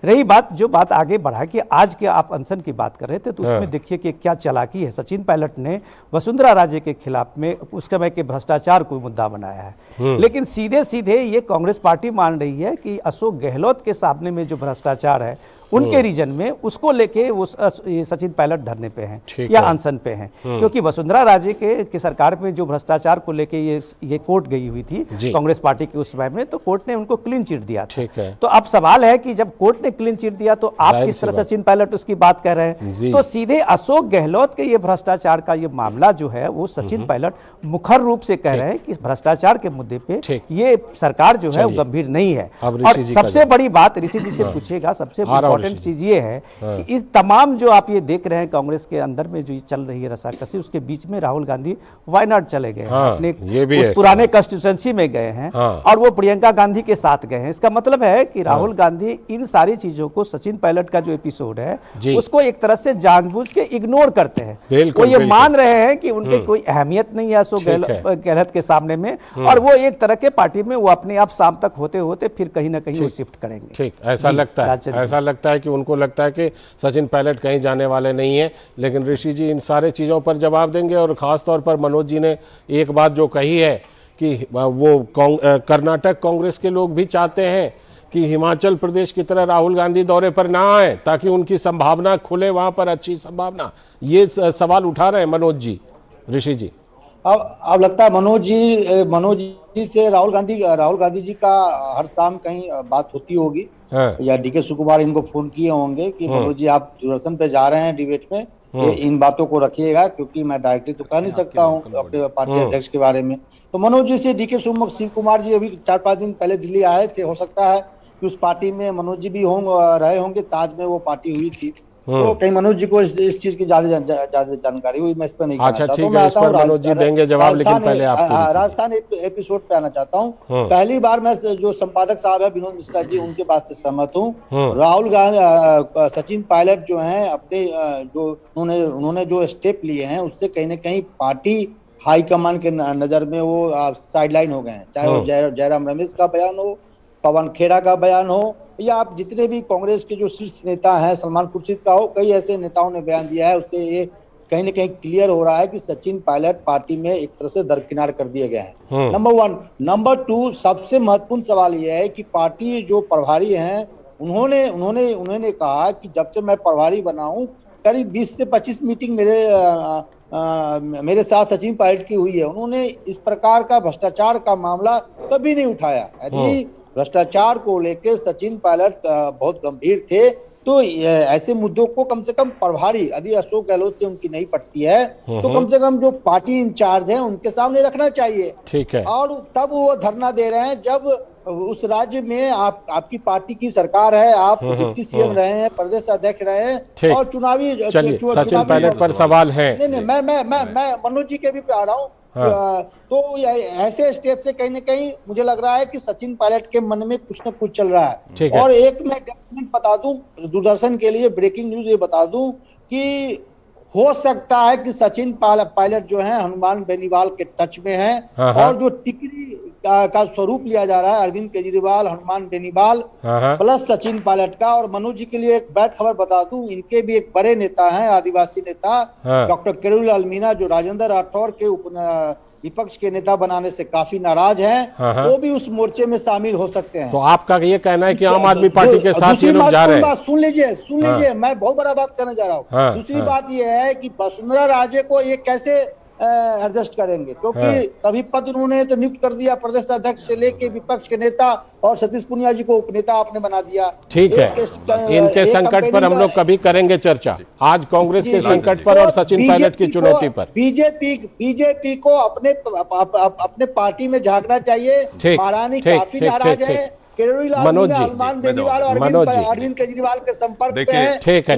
Speaker 4: रही बात जो बात आगे बढ़ा कि आज के आप अनशन की बात कर रहे थे तो उसमें देखिए कि क्या चालाकी है। सचिन पायलट ने वसुंधरा राजे के खिलाफ में उस समय के भ्रष्टाचार को मुद्दा बनाया है, लेकिन सीधे सीधे ये कांग्रेस पार्टी मान रही है कि अशोक गहलोत के सामने में जो भ्रष्टाचार है उनके रीजन में उसको लेके वो सचिन पायलट धरने पे हैं या अनशन पे हैं, क्योंकि वसुंधरा राजे के सरकार में जो भ्रष्टाचार को लेके ये कोर्ट गई हुई थी कांग्रेस पार्टी के उस समय में, तो कोर्ट ने उनको क्लीन चिट दिया था। तो अब सवाल है कि जब कोर्ट ने क्लीन चिट दिया तो आप किस तरह सचिन पायलट उसकी बात कर रहे हैं? तो सीधे अशोक गहलोत के ये भ्रष्टाचार का ये मामला जो है वो सचिन पायलट मुखर रूप से कह रहे हैं कि भ्रष्टाचार के मुद्दे पे ये सरकार जो है वो गंभीर नहीं है। और सबसे बड़ी बात ऋषि जी से पूछेगा, सबसे इंपॉर्टेंट चीज ये है कि इस तमाम जो आप ये देख रहे हैं कांग्रेस के अंदर में जो चल रही है रसाकसी, उसके बीच में राहुल गांधी वायनाड चले गए हैं, अपने उस पुराने कॉन्स्टिट्यूएंसी में गए हैं और वो प्रियंका गांधी के साथ गए हैं। इसका मतलब है कि राहुल गांधी इन सारी चीजों को, सचिन पायलट का जो एपिसोड है उसको एक तरह से जानबूझ के इग्नोर करते हैं। वो ये मान रहे हैं कि उनकी कोई अहमियत नहीं है अशोक गहलोत के सामने में, और वो एक तरह के पार्टी में वो अपने आप शाम तक होते होते फिर कहीं ना कहीं वो शिफ्ट करेंगे।
Speaker 1: ठीक, ऐसा लगता है कि उनको लगता है कि सचिन पायलट कहीं जाने वाले नहीं है। लेकिन ऋषि जी इन सारे चीज़ों पर जवाब देंगे, और ख़ास तौर पर मनोज जी ने एक बात जो कही है कि वो कर्नाटक कांग्रेस के लोग भी चाहते हैं कि हिमाचल प्रदेश की तरह राहुल गांधी दौरे पर ना आए ताकि उनकी संभावना खुले, वहाँ पर अच्छी संभावना, ये सवाल उठा रहे हैं मनोज जी, ऋषि जी।
Speaker 5: अब लगता है मनोज जी से राहुल गांधी जी का हर शाम कहीं बात होती होगी, या डीके सुकुमार इनको फोन किए होंगे कि मनोज जी आप दूरदर्शन पे जा रहे हैं डिबेट में, इन बातों को रखिएगा, क्योंकि मैं डायरेक्टली तो कह नहीं सकता हूँ अपने पार्टी अध्यक्ष के बारे में। तो मनोज जी से डीके शिव कुमार जी अभी 4-5 दिन पहले दिल्ली आए थे, हो सकता है कि उस पार्टी में मनोज जी भी रहे होंगे, ताज में वो पार्टी हुई थी, तो कहीं मनोज जी को इस चीज की ज्यादा जानकारी हुई, मैं इस पर नहीं कहना चाहता हूं। मैं आता हूं मनोज जी देंगे जवाब, लेकिन पहले आप राजस्थान एपिसोड पे आना चाहता हूं। पहली बार मैं जो संपादक साहब है विनोद मिश्रा जी, उनके बात से सहमत हूं। राहुल गांधी, सचिन पायलट जो हैं अपने जो उन्होंने जो स्टेप लिए हैं उससे कहीं ना कहीं पार्टी हाईकमान के नजर में वो साइडलाइन हो गए हैं, चाहे वो जयराम रमेश का बयान हो, पवन खेड़ा का बयान हो, या आप जितने भी कांग्रेस के जो शीर्ष नेता हैं, सलमान खुर्शीद का हो, कई ऐसे नेताओं ने बयान दिया है, उससे ये कहीं ना कहीं क्लियर हो रहा है कि सचिन पायलट पार्टी में एक तरह से दरकिनार कर दिए गए हैं। नंबर 1। नंबर 2, सबसे महत्वपूर्ण सवाल यह है कि पार्टी जो प्रभारी हैं उन्होंने कहा कि जब से मैं प्रभारी बना हूं करीब 20 से 25 मीटिंग मेरे साथ सचिन पायलट की हुई है, उन्होंने इस प्रकार का भ्रष्टाचार का मामला कभी नहीं उठाया। यदि भ्रष्टाचार को लेकर सचिन पायलट बहुत गंभीर थे तो ऐसे मुद्दों को कम से कम प्रभारी, यदि अशोक गहलोत से उनकी नहीं पटती है तो कम से कम जो पार्टी इंचार्ज है उनके सामने रखना चाहिए।
Speaker 1: ठीक है।
Speaker 5: और तब वो धरना दे रहे हैं जब उस राज्य में आपकी पार्टी की सरकार है, आप डिप्टी सीएम रहे हैं, प्रदेश अध्यक्ष रहे हैं और चुनावी
Speaker 1: चलिए सचिन पायलट पर सवाल है।
Speaker 5: नहीं, मैं मनोज जी के भी पे आ रहा हूँ। तो ऐसे स्टेप से कहीं ना कहीं मुझे लग रहा है कि सचिन पायलट के मन में कुछ न कुछ चल रहा है। और एक मैं बता दूं दूरदर्शन के लिए ब्रेकिंग न्यूज ये बता दूं कि हो सकता है कि सचिन पायलट जो है हनुमान बेनीवाल के टच में हैं और जो टिकरी का स्वरूप लिया जा रहा है अरविंद केजरीवाल, हनुमान बेनीवाल प्लस सचिन पायलट का। और मनोज जी के लिए एक बैड खबर बता दूं, इनके भी एक बड़े नेता हैं, आदिवासी नेता डॉक्टर किरोड़ीलाल मीणा, जो राजेंद्र राठौर के विपक्ष के नेता बनाने से काफी नाराज हैं, वो भी उस मोर्चे में शामिल हो सकते हैं।
Speaker 1: तो आपका ये कहना है कि आम आदमी पार्टी के साथ ये लोग जा रहे हैं?
Speaker 5: सुन लीजिए, मैं बहुत बड़ा बात करने जा रहा हूँ। दूसरी बात ये है कि वसुंधरा राजे को ये कैसे एडजस्ट करेंगे, क्योंकि सभी पद उन्होंने तो नियुक्त कर दिया, प्रदेश अध्यक्ष से लेके विपक्ष के नेता, और सतीश पूनिया जी को उपनेता आपने बना दिया।
Speaker 1: ठीक है, इनके संकट पर हम लोग कभी करेंगे चर्चा। आज कांग्रेस के संकट पर और सचिन पायलट की चुनौती पर
Speaker 5: बीजेपी को अपने पार्टी में झांकना चाहिए। महारानी काफी नाराज है,
Speaker 1: मनोज जी,
Speaker 5: अरविंद केजरीवाल के संपर्क में है।
Speaker 1: ठीक है,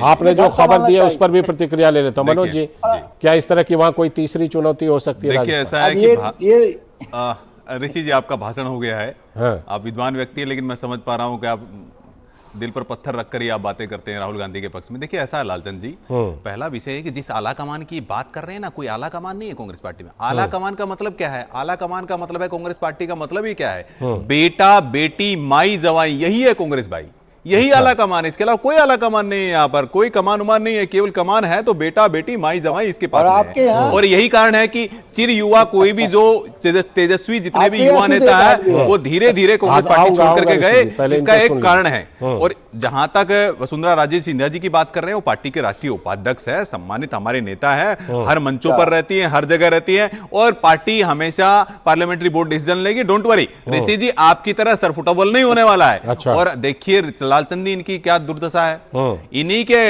Speaker 1: आपने जो खबर दी है उस पर भी प्रतिक्रिया ले लेता हूँ। मनोज जी, क्या इस तरह की वहाँ कोई तीसरी चुनौती हो सकती है?
Speaker 6: देखिए ऐसा है कि ऋषि जी आपका भाषण हो गया है, आप विद्वान व्यक्ति है, लेकिन मैं समझ पा रहा हूँ कि आप दिल पर पत्थर रखकर ही आप बातें करते हैं राहुल गांधी के पक्ष में। देखिए ऐसा है लालचंद जी, पहला विषय है कि जिस आला कमान की बात कर रहे हैं ना, कोई आला कमान नहीं है कांग्रेस पार्टी में। आला कमान का मतलब क्या है? आला कमान का मतलब है कांग्रेस पार्टी का मतलब ही क्या है? बेटा बेटी माई जवाई, यही है कांग्रेस भाई, यही आला कमान है। इसके अलावा कोई आला कमान नहीं है, यहाँ पर कोई कमान उमान नहीं है। केवल कमान है तो बेटा बेटी माई जवाई इसके पास है। और यही कारण है कि चिर युवा कोई भी जो तेजस्वी जितने भी युवा नेता है वो धीरे धीरे कांग्रेस पार्टी छोड़ करके गए, इसका एक कारण है। और जहां तक वसुंधरा राजे सिंधिया जी की बात कर रहे हैं, वो पार्टी के राष्ट्रीय उपाध्यक्ष है, सम्मानित हमारे नेता है, हर मंचों पर रहती है, हर जगह रहती है, और पार्टी हमेशा पार्लियामेंट्री बोर्ड डिसीजन लेगी। डोंट वरी ऋषि जी, आपकी तरह सरफुटबॉल नहीं होने वाला है। और देखिए लालचंदी इनकी क्या दुर्दशा है, इन्हीं के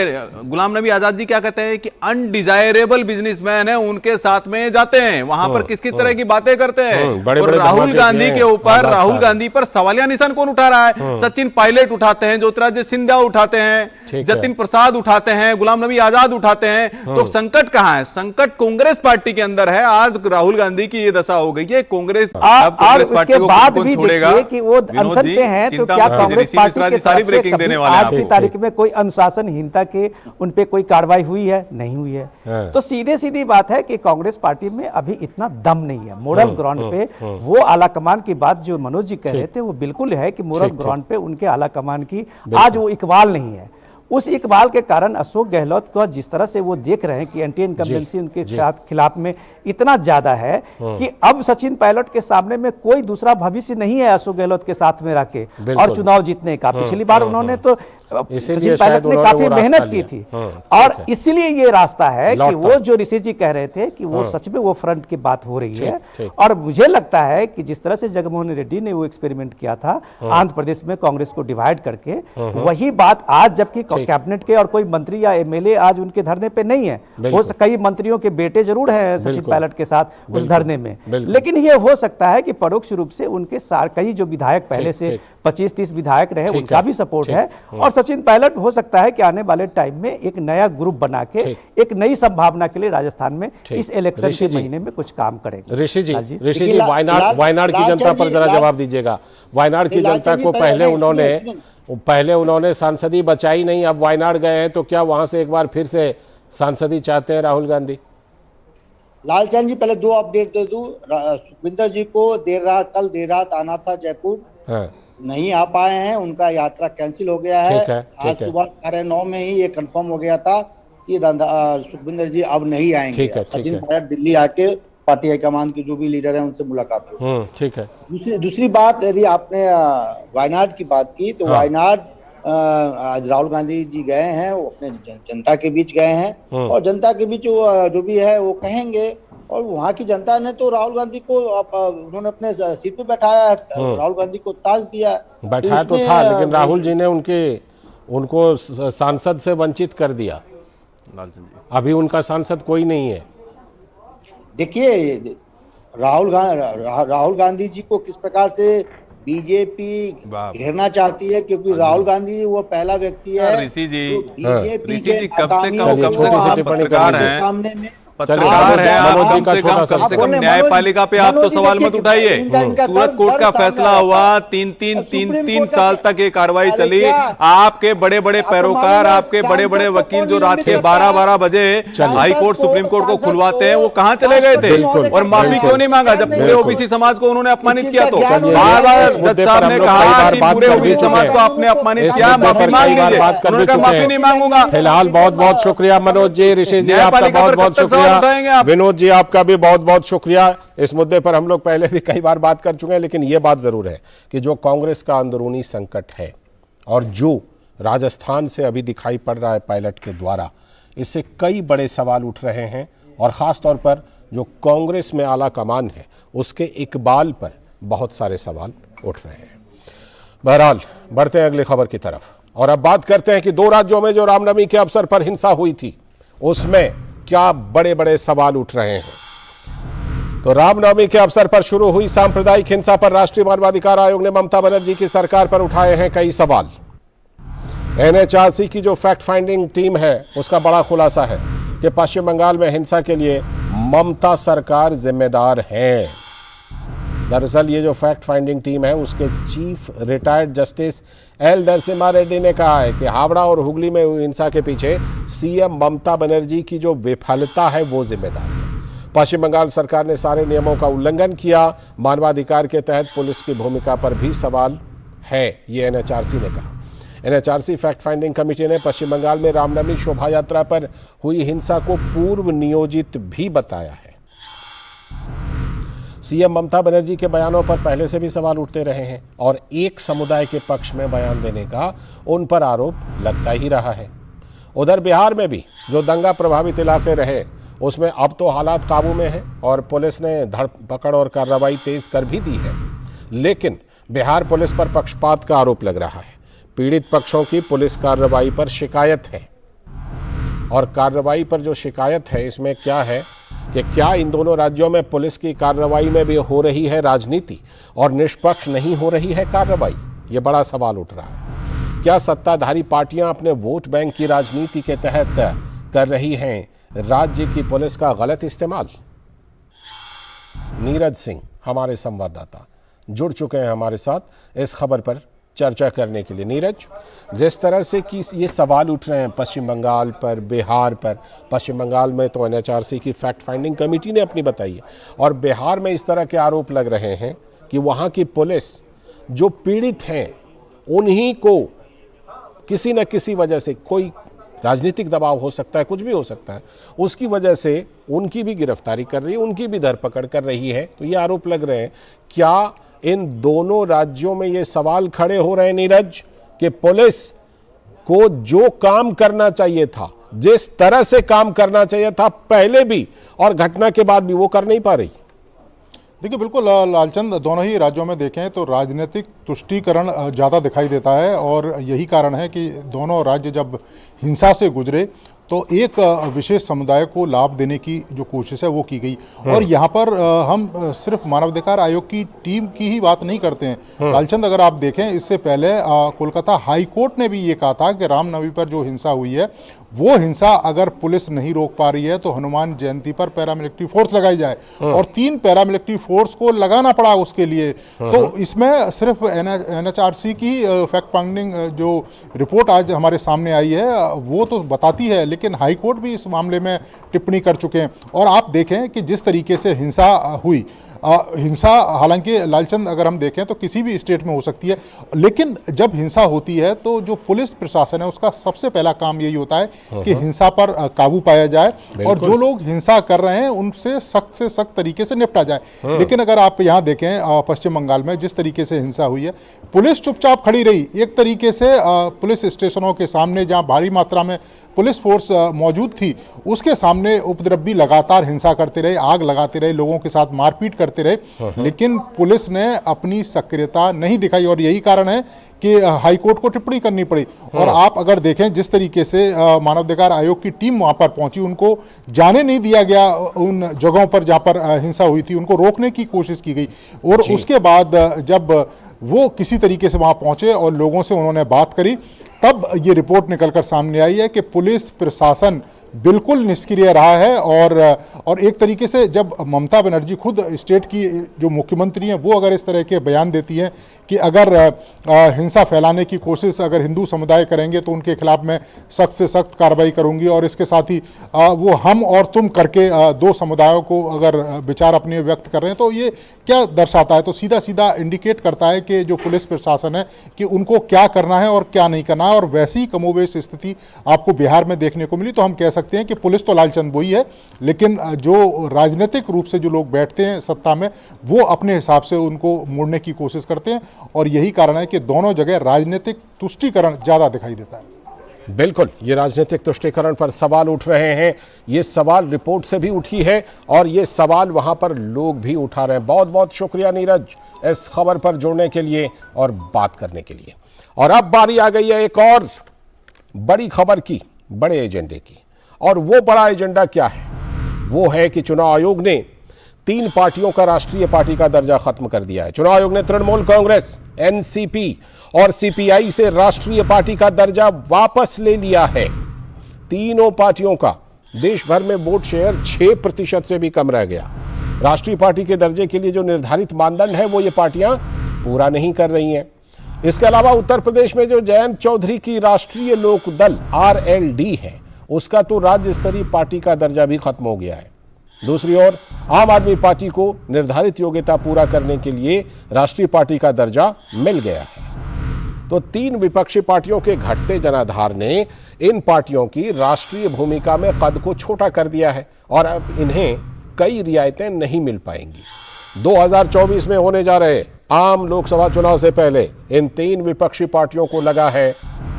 Speaker 6: गुलाम नबी आजाद जी क्या कहते हैं कि अनडिजायरेबल बिजनेसमैन है, उनके साथ में जाते हैं, वहां पर किस किस तरह की बातें करते हैं। और राहुल गांधी के ऊपर, राहुल गांधी पर सवालिया निशान कौन उठा रहा है? सचिन पायलट उठाते हैं, ज्योतिरादित्य सिंधिया उठाते हैं, जतिन प्रसाद उठाते हैं, गुलाम नबी आजाद उठाते हैं। तो संकट कहां है? संकट कांग्रेस पार्टी के अंदर है। आज राहुल गांधी की ये दशा हो गई है, कांग्रेस कांग्रेस पार्टी को कौन छोड़ेगा?
Speaker 4: कि वो अनशन पे हैं, तो क्या कांग्रेस पार्टी के
Speaker 6: सारी ब्रेकिंग देने वाले
Speaker 4: आज की तारीख में कोई अनुशासनहीनता के उन पे कोई कार्रवाई हुई है? नहीं हुई है। तो सीधे सीधी बात है कि कांग्रेस पार्टी में अभी इतना दम नहीं है। मोरल ग्राउंड पे वो आला कमान की बात जो मनोज जी कह रहे थे वो बिल्कुल है कि मोरल ग्राउंड पे उनके आला कमान की आज वो इकबाल नहीं है। उस इकबाल के कारण अशोक गहलोत को जिस तरह से वो देख रहे हैं कि एंटी इनकम्बेंसी उनके खिलाफ में इतना ज्यादा है कि अब सचिन पायलट के सामने में कोई दूसरा भविष्य नहीं है अशोक गहलोत के साथ में रख के और चुनाव जीतने का। पिछली बार उन्होंने तो सचिन पायलट ने काफी मेहनत की थी और इसीलिए ये रास्ता है कि वो जो ऋषि जी कह रहे थे कि वो सच में वो फ्रंट की बात हो रही है। और मुझे लगता है कि जिस तरह से जगनमोहन रेड्डी ने वो एक्सपेरिमेंट किया था आंध्र प्रदेश में कांग्रेस को डिवाइड करके, वही बात आज जबकि कैबिनेट के और कोई मंत्री या एमएलए आज उनके धरने पे नहीं है, वो कई मंत्रियों के बेटे जरूर हैं सचिन पायलट के साथ उस धरने में, लेकिन ये हो सकता है कि परोक्ष रूप से उनके कई जो विधायक पहले से 25-30 विधायक रहे उनका भी सपोर्ट है। और सचिन पायलट हो सकता है कि आने वाले टाइम में एक नया ग्रुप बना के एक नई संभावना के लिए राजस्थान में इस इलेक्शन के महीने में कुछ काम करेंगे।
Speaker 1: ऋषि जी वायनाड की जनता पर जरा जवाब दीजिएगा। वायनाड की जनता को पहले उन्होंने सांसदी बचाई नहीं, अब वायनाड गए हैं तो क्या वहां से एक बार फिर से सांसदी चाहते हैं राहुल गांधी?
Speaker 5: लालचंद जी, पहले 2 अपडेट दे दूं। सुखविंदर जी को कल देर रात आना था जयपुर, नहीं आ पाए हैं, उनका यात्रा कैंसिल हो गया है। आज सुबह 9:30 में ही ये कंफर्म हो गया था कि सुखविंदर जी अब नहीं आएंगे। सचिन पायलट दिल्ली आके पार्टी हाईकमान की जो भी लीडर है उनसे मुलाकात हुई।
Speaker 1: ठीक है।
Speaker 5: दूसरी बात, यदि आपने वायनाड की बात की तो वायनाड आज राहुल गांधी जी गए हैं, वो अपने जनता के बीच गए हैं और जनता के बीच वो जो भी है वो कहेंगे। और वहाँ की जनता ने तो राहुल गांधी को उन्होंने अपने सीट पे बैठाया है, राहुल गांधी को ताज दिया।
Speaker 1: बैठाया तो था, लेकिन राहुल जी ने उनको सांसद से वंचित कर दिया।
Speaker 6: लालचंद जी,
Speaker 1: अभी उनका सांसद कोई नहीं है।
Speaker 5: देखिए राहुल गांधी जी को किस प्रकार से बीजेपी घेरना चाहती है, क्योंकि राहुल गांधी वो पहला व्यक्ति है।
Speaker 6: ऋषि जी,
Speaker 5: बीजेपी
Speaker 6: ऋषि जी कब से कम
Speaker 1: पत्रकार
Speaker 6: हैं,
Speaker 5: सामने में
Speaker 6: पत्रकार है आप, कम से कम न्यायपालिका पे आप तो सवाल मत उठाइए। सूरत कोर्ट का फैसला हुआ, तीन साल तक ये कार्रवाई चली। आपके बड़े बड़े पैरोकार, आपके बड़े बड़े वकील जो रात के 12-12 बजे हाई कोर्ट सुप्रीम कोर्ट को खुलवाते हैं, वो कहाँ चले गए थे? और माफी क्यों नहीं मांगा जब पूरे ओबीसी समाज को उन्होंने अपमानित किया? तो बार बार जज साहब ने कहा कि पूरे ओबीसी समाज को आपने अपमानित किया, माफी मांग लीजिए। उन्होंने कहा माफी नहीं मांगूंगा।
Speaker 1: फिलहाल बहुत बहुत शुक्रिया मनोज जी, ऋषि जी आपका बहुत बहुत शुक्रिया, विनोद जी आपका भी बहुत बहुत शुक्रिया। इस मुद्दे पर हम लोग पहले भी कई बार बात कर चुके हैं, लेकिन यह बात जरूर है कि जो कांग्रेस का अंदरूनी संकट है और जो राजस्थान से अभी दिखाई पड़ रहा है पायलट के द्वारा, इससे कई बड़े सवाल उठ रहे हैं और खास तौर पर जो कांग्रेस में आला कमान है उसके इकबाल पर बहुत सारे सवाल उठ रहे हैं। बहरहाल बढ़ते हैं अगली खबर की तरफ और अब बात करते हैं कि 2 राज्यों में जो रामनवमी के अवसर पर हिंसा हुई थी उसमें क्या बड़े बड़े सवाल उठ रहे हैं। तो रामनवमी के अवसर पर शुरू हुई सांप्रदायिक हिंसा पर राष्ट्रीय मानवाधिकार आयोग ने ममता बनर्जी की सरकार पर उठाए हैं कई सवाल। एनएचआरसी की जो फैक्ट फाइंडिंग टीम है उसका बड़ा खुलासा है कि पश्चिम बंगाल में हिंसा के लिए ममता सरकार जिम्मेदार है। दरअसल ये जो फैक्ट फाइंडिंग टीम है उसके chief retired justice L Narasimha Reddy ने कहा है कि हावड़ा और हुगली में हुई हिंसा के पीछे सीएम ममता बनर्जी की जो विफलता है वो जिम्मेदार है। पश्चिम बंगाल सरकार ने सारे नियमों का उल्लंघन किया। मानवाधिकार के तहत पुलिस की भूमिका पर भी सवाल है, ये एनएचआरसी ने कहा। एनएचआरसी फैक्ट फाइंडिंग कमेटी ने पश्चिम बंगाल में रामनवमी शोभा यात्रा पर हुई हिंसा को पूर्व नियोजित भी बताया है। सीएम ममता बनर्जी के बयानों पर पहले से भी सवाल उठते रहे हैं और एक समुदाय के पक्ष में बयान देने का उन पर आरोप लगता ही रहा है। उधर बिहार में भी जो दंगा प्रभावित इलाके रहे उसमें अब तो हालात काबू में हैं और पुलिस ने धरपकड़ और कार्रवाई तेज कर भी दी है, लेकिन बिहार पुलिस पर पक्षपात का आरोप लग रहा है। पीड़ित पक्षों की पुलिस कार्रवाई पर शिकायत है और कार्रवाई पर जो शिकायत है इसमें क्या है कि क्या इन दोनों राज्यों में पुलिस की कार्रवाई में भी हो रही है राजनीति और निष्पक्ष नहीं हो रही है कार्रवाई? ये बड़ा सवाल उठ रहा है। क्या सत्ताधारी पार्टियां अपने वोट बैंक की राजनीति के तहत कर रही हैं राज्य की पुलिस का गलत इस्तेमाल? नीरज सिंह हमारे संवाददाता जुड़ चुके हैं हमारे साथ इस खबर पर चर्चा करने के लिए। नीरज, जिस तरह से कि ये सवाल उठ रहे हैं पश्चिम बंगाल पर, बिहार पर, पश्चिम बंगाल में तो एनएचआरसी की फैक्ट फाइंडिंग कमेटी ने अपनी बताई है और बिहार में इस तरह के आरोप लग रहे हैं कि वहाँ की पुलिस जो पीड़ित हैं उन्हीं को किसी न किसी वजह से, कोई राजनीतिक दबाव हो सकता है, कुछ भी हो सकता है, उसकी वजह से उनकी भी गिरफ्तारी कर रही है, उनकी भी धरपकड़ कर रही है। तो ये आरोप लग रहे हैं। क्या इन दोनों राज्यों में ये सवाल खड़े हो रहे हैं नीरज कि पुलिस को जो काम करना चाहिए था, जिस तरह से काम करना चाहिए था पहले भी और घटना के बाद भी, वो कर नहीं पा रही?
Speaker 7: देखिए बिल्कुल लालचंद, दोनों ही राज्यों में देखें तो राजनीतिक तुष्टीकरण ज़्यादा दिखाई देता है और यही कारण है कि दोनों राज्य जब हिंसा से गुजरे तो एक विशेष समुदाय को लाभ देने की जो कोशिश है वो की गई। और यहाँ पर हम सिर्फ मानवाधिकार आयोग की टीम की ही बात नहीं करते हैं लालचंद। अगर आप देखें इससे पहले कोलकाता हाई कोर्ट ने भी ये कहा था कि रामनवमी पर जो हिंसा हुई है वो हिंसा अगर पुलिस नहीं रोक पा रही है तो हनुमान जयंती पर पैरामिलिट्री फोर्स लगाई जाए और 3 पैरामिलिट्री फोर्स को लगाना पड़ा उसके लिए। तो इसमें सिर्फ एनएचआरसी की फैक्ट फाइंडिंग जो रिपोर्ट आज हमारे सामने आई है वो तो बताती है, लेकिन हाई कोर्ट भी इस मामले में टिप्पणी कर चुके हैं। और आप देखें कि जिस तरीके से हिंसा हुई, हिंसा हालांकि लालचंद अगर हम देखें तो किसी भी स्टेट में हो सकती है, लेकिन जब हिंसा होती है तो जो पुलिस प्रशासन है उसका सबसे पहला काम यही होता है कि हिंसा पर काबू पाया जाए और जो लोग हिंसा कर रहे हैं उनसे सख्त तरीके से निपटा जाए। लेकिन अगर आप यहाँ देखें पश्चिम बंगाल में जिस तरीके से हिंसा हुई है, पुलिस चुपचाप खड़ी रही। एक तरीके से पुलिस स्टेशनों के सामने जहाँ भारी मात्रा में पुलिस फोर्स मौजूद थी उसके सामने उपद्रवी लगातार हिंसा करते रहे, आग लगाते रहे, लोगों के साथ मारपीट करते रहे, लेकिन पुलिस ने अपनी सक्रियता नहीं दिखाई और यही कारण है कि हाईकोर्ट को टिप्पणी करनी पड़ी। और आप अगर देखें जिस तरीके से मानवाधिकार आयोग की टीम वहां पर पहुंची, उनको जाने नहीं दिया गया उन जगहों पर जहां पर हिंसा हुई थी, उनको रोकने की कोशिश की गई और उसके बाद जब वो किसी तरीके से वहां पहुंचे और लोगों से उन्होंने बात करी, तब ये रिपोर्ट निकलकर सामने आई है कि पुलिस प्रशासन बिल्कुल निष्क्रिय रहा है। और एक तरीके से जब ममता बनर्जी खुद स्टेट की जो मुख्यमंत्री हैं वो अगर इस तरह के बयान देती हैं कि अगर हिंसा फैलाने की कोशिश अगर हिंदू समुदाय करेंगे तो उनके खिलाफ मैं सख्त से सख्त कार्रवाई करूंगी, और इसके साथ ही वो हम और तुम करके दो समुदायों को अगर विचार अपने व्यक्त कर रहे हैं, तो ये क्या दर्शाता है? तो सीधा सीधा इंडिकेट करता है कि जो पुलिस प्रशासन है कि उनको क्या करना है और क्या नहीं करना है। और वैसी कमोबेश स्थिति आपको बिहार में देखने को मिली। तो हम कह सकते हैं कि पुलिस तो लालचंद वही है, लेकिन जो राजनीतिक रूप से जो लोग बैठते हैं सत्ता में वो अपने हिसाब से उनको मोड़ने की कोशिश करते हैं, और यही कारण है कि दोनों जगह राजनीतिक तुष्टीकरण ज्यादा दिखाई देता है।
Speaker 1: बिल्कुल, ये राजनीतिक तुष्टीकरण पर सवाल उठ रहे हैं। ये सवाल रिपोर्ट से भी उठी है और ये सवाल वहां पर लोग भी उठा रहे हैं। बहुत बहुत शुक्रिया नीरज इस खबर पर जुड़ने के लिए और बात करने के लिए। और अब बारी आ गई है एक और बड़ी खबर की, बड़े एजेंडे की। और वो बड़ा एजेंडा क्या है? वो है कि चुनाव आयोग ने 3 पार्टियों का राष्ट्रीय पार्टी का दर्जा खत्म कर दिया है। चुनाव आयोग ने तृणमूल कांग्रेस, एनसीपी और सीपीआई से राष्ट्रीय पार्टी का दर्जा वापस ले लिया है। तीनों पार्टियों का देश भर में वोट शेयर 6% से भी कम रह गया। राष्ट्रीय पार्टी के दर्जे के लिए जो निर्धारित मानदंड है वो ये पार्टियां पूरा नहीं कर रही हैं। इसके अलावा उत्तर प्रदेश में जो जयंत चौधरी की राष्ट्रीय लोक दल आरएलडी है उसका तो राज्य स्तरीय पार्टी का दर्जा भी खत्म हो गया है। दूसरी ओर आम आदमी पार्टी को निर्धारित योग्यता पूरा करने के लिए राष्ट्रीय पार्टी का दर्जा मिल गया है। तो 3 विपक्षी पार्टियों के घटते जनाधार ने इन पार्टियों की राष्ट्रीय भूमिका में कद को छोटा कर दिया है और अब इन्हें कई रियायतें नहीं मिल पाएंगी। 2024 में होने जा रहे आम लोकसभा चुनाव से पहले इन 3 विपक्षी पार्टियों को लगा है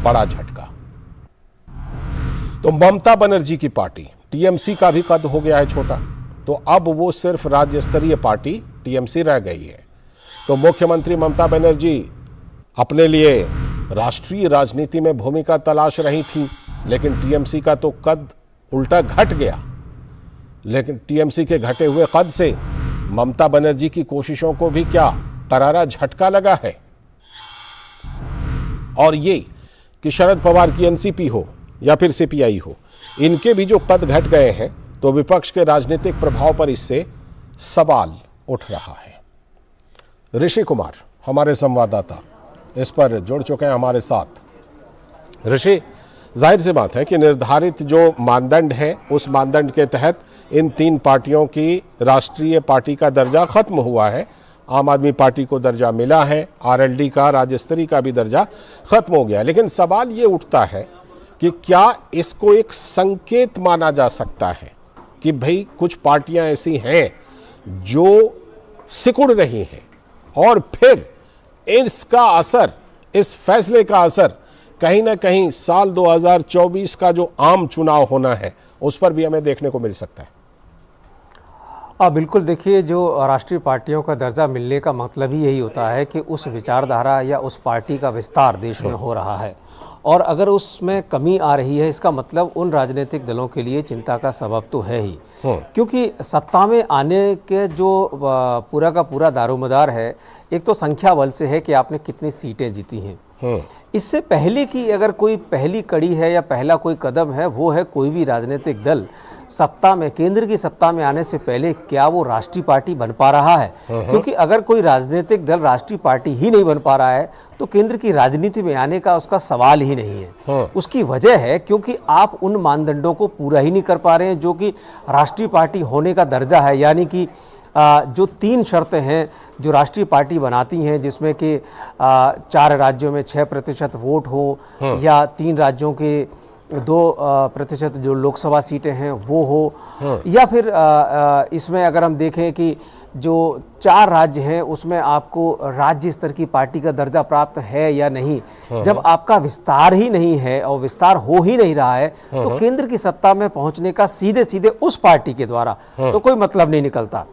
Speaker 1: बड़ा झटका। तो ममता बनर्जी की पार्टी टीएमसी का भी कद हो गया है छोटा, तो अब वो सिर्फ राज्य स्तरीय पार्टी टीएमसी रह गई है। तो मुख्यमंत्री ममता बनर्जी अपने लिए राष्ट्रीय राजनीति में भूमिका तलाश रही थी, लेकिन टीएमसी का तो कद उल्टा घट गया। लेकिन टीएमसी के घटे हुए कद से ममता बनर्जी की कोशिशों को भी क्या करारा झटका लगा है। और ये कि शरद पवार की एनसीपी हो या फिर सीपीआई हो, इनके भी जो कद घट गए हैं, तो विपक्ष के राजनीतिक प्रभाव पर इससे सवाल उठ रहा है। ऋषि कुमार हमारे संवाददाता इस पर जुड़ चुके हैं हमारे साथ। ऋषि, जाहिर सी बात है कि निर्धारित जो मानदंड है उस मानदंड के तहत इन 3 पार्टियों की राष्ट्रीय पार्टी का दर्जा खत्म हुआ है। आम आदमी पार्टी को दर्जा मिला है, आरएलडी का राज्य स्तरीय का भी दर्जा खत्म हो गया। लेकिन सवाल ये उठता है कि क्या इसको एक संकेत माना जा सकता है कि भाई कुछ पार्टियां ऐसी हैं जो सिकुड़ रही हैं और फिर इसका असर, इस फैसले का असर कहीं ना कहीं साल 2024 का जो आम चुनाव होना है उस पर भी हमें देखने को मिल सकता है।
Speaker 4: बिल्कुल, देखिए, जो राष्ट्रीय पार्टियों का दर्जा मिलने का मतलब ही यही होता है कि उस विचारधारा या उस पार्टी का विस्तार देश में हो रहा है, और अगर उसमें कमी आ रही है इसका मतलब उन राजनीतिक दलों के लिए चिंता का सबब तो है ही। क्योंकि सत्ता में आने के जो पूरा का पूरा दारोमदार है, एक तो संख्या बल से है कि आपने कितनी सीटें जीती हैं। इससे पहले की अगर कोई पहली कड़ी है या पहला कोई कदम है, वो है कोई भी राजनीतिक दल सत्ता में, केंद्र की सत्ता में आने से पहले क्या वो राष्ट्रीय पार्टी बन पा रहा है। क्योंकि अगर कोई राजनीतिक दल राष्ट्रीय पार्टी ही नहीं बन पा रहा है तो केंद्र की राजनीति में आने का उसका सवाल ही नहीं है। उसकी वजह है क्योंकि आप उन मानदंडों को पूरा ही नहीं कर पा रहे हैं जो कि राष्ट्रीय पार्टी होने का दर्जा है, यानी कि जो 3 शर्तें हैं जो राष्ट्रीय पार्टी बनाती हैं, जिसमें कि 4 राज्यों में 6% वोट हो या 3 राज्यों के 2% जो लोकसभा सीटें हैं वो हो, या फिर इसमें अगर हम देखें कि जो 4 राज्य हैं उसमें आपको राज्य स्तर की पार्टी का दर्जा प्राप्त है या नहीं। जब आपका विस्तार ही नहीं है और विस्तार हो ही नहीं रहा है तो केंद्र की सत्ता में पहुंचने का सीधे सीधे उस पार्टी के द्वारा तो कोई मतलब नहीं निकलता।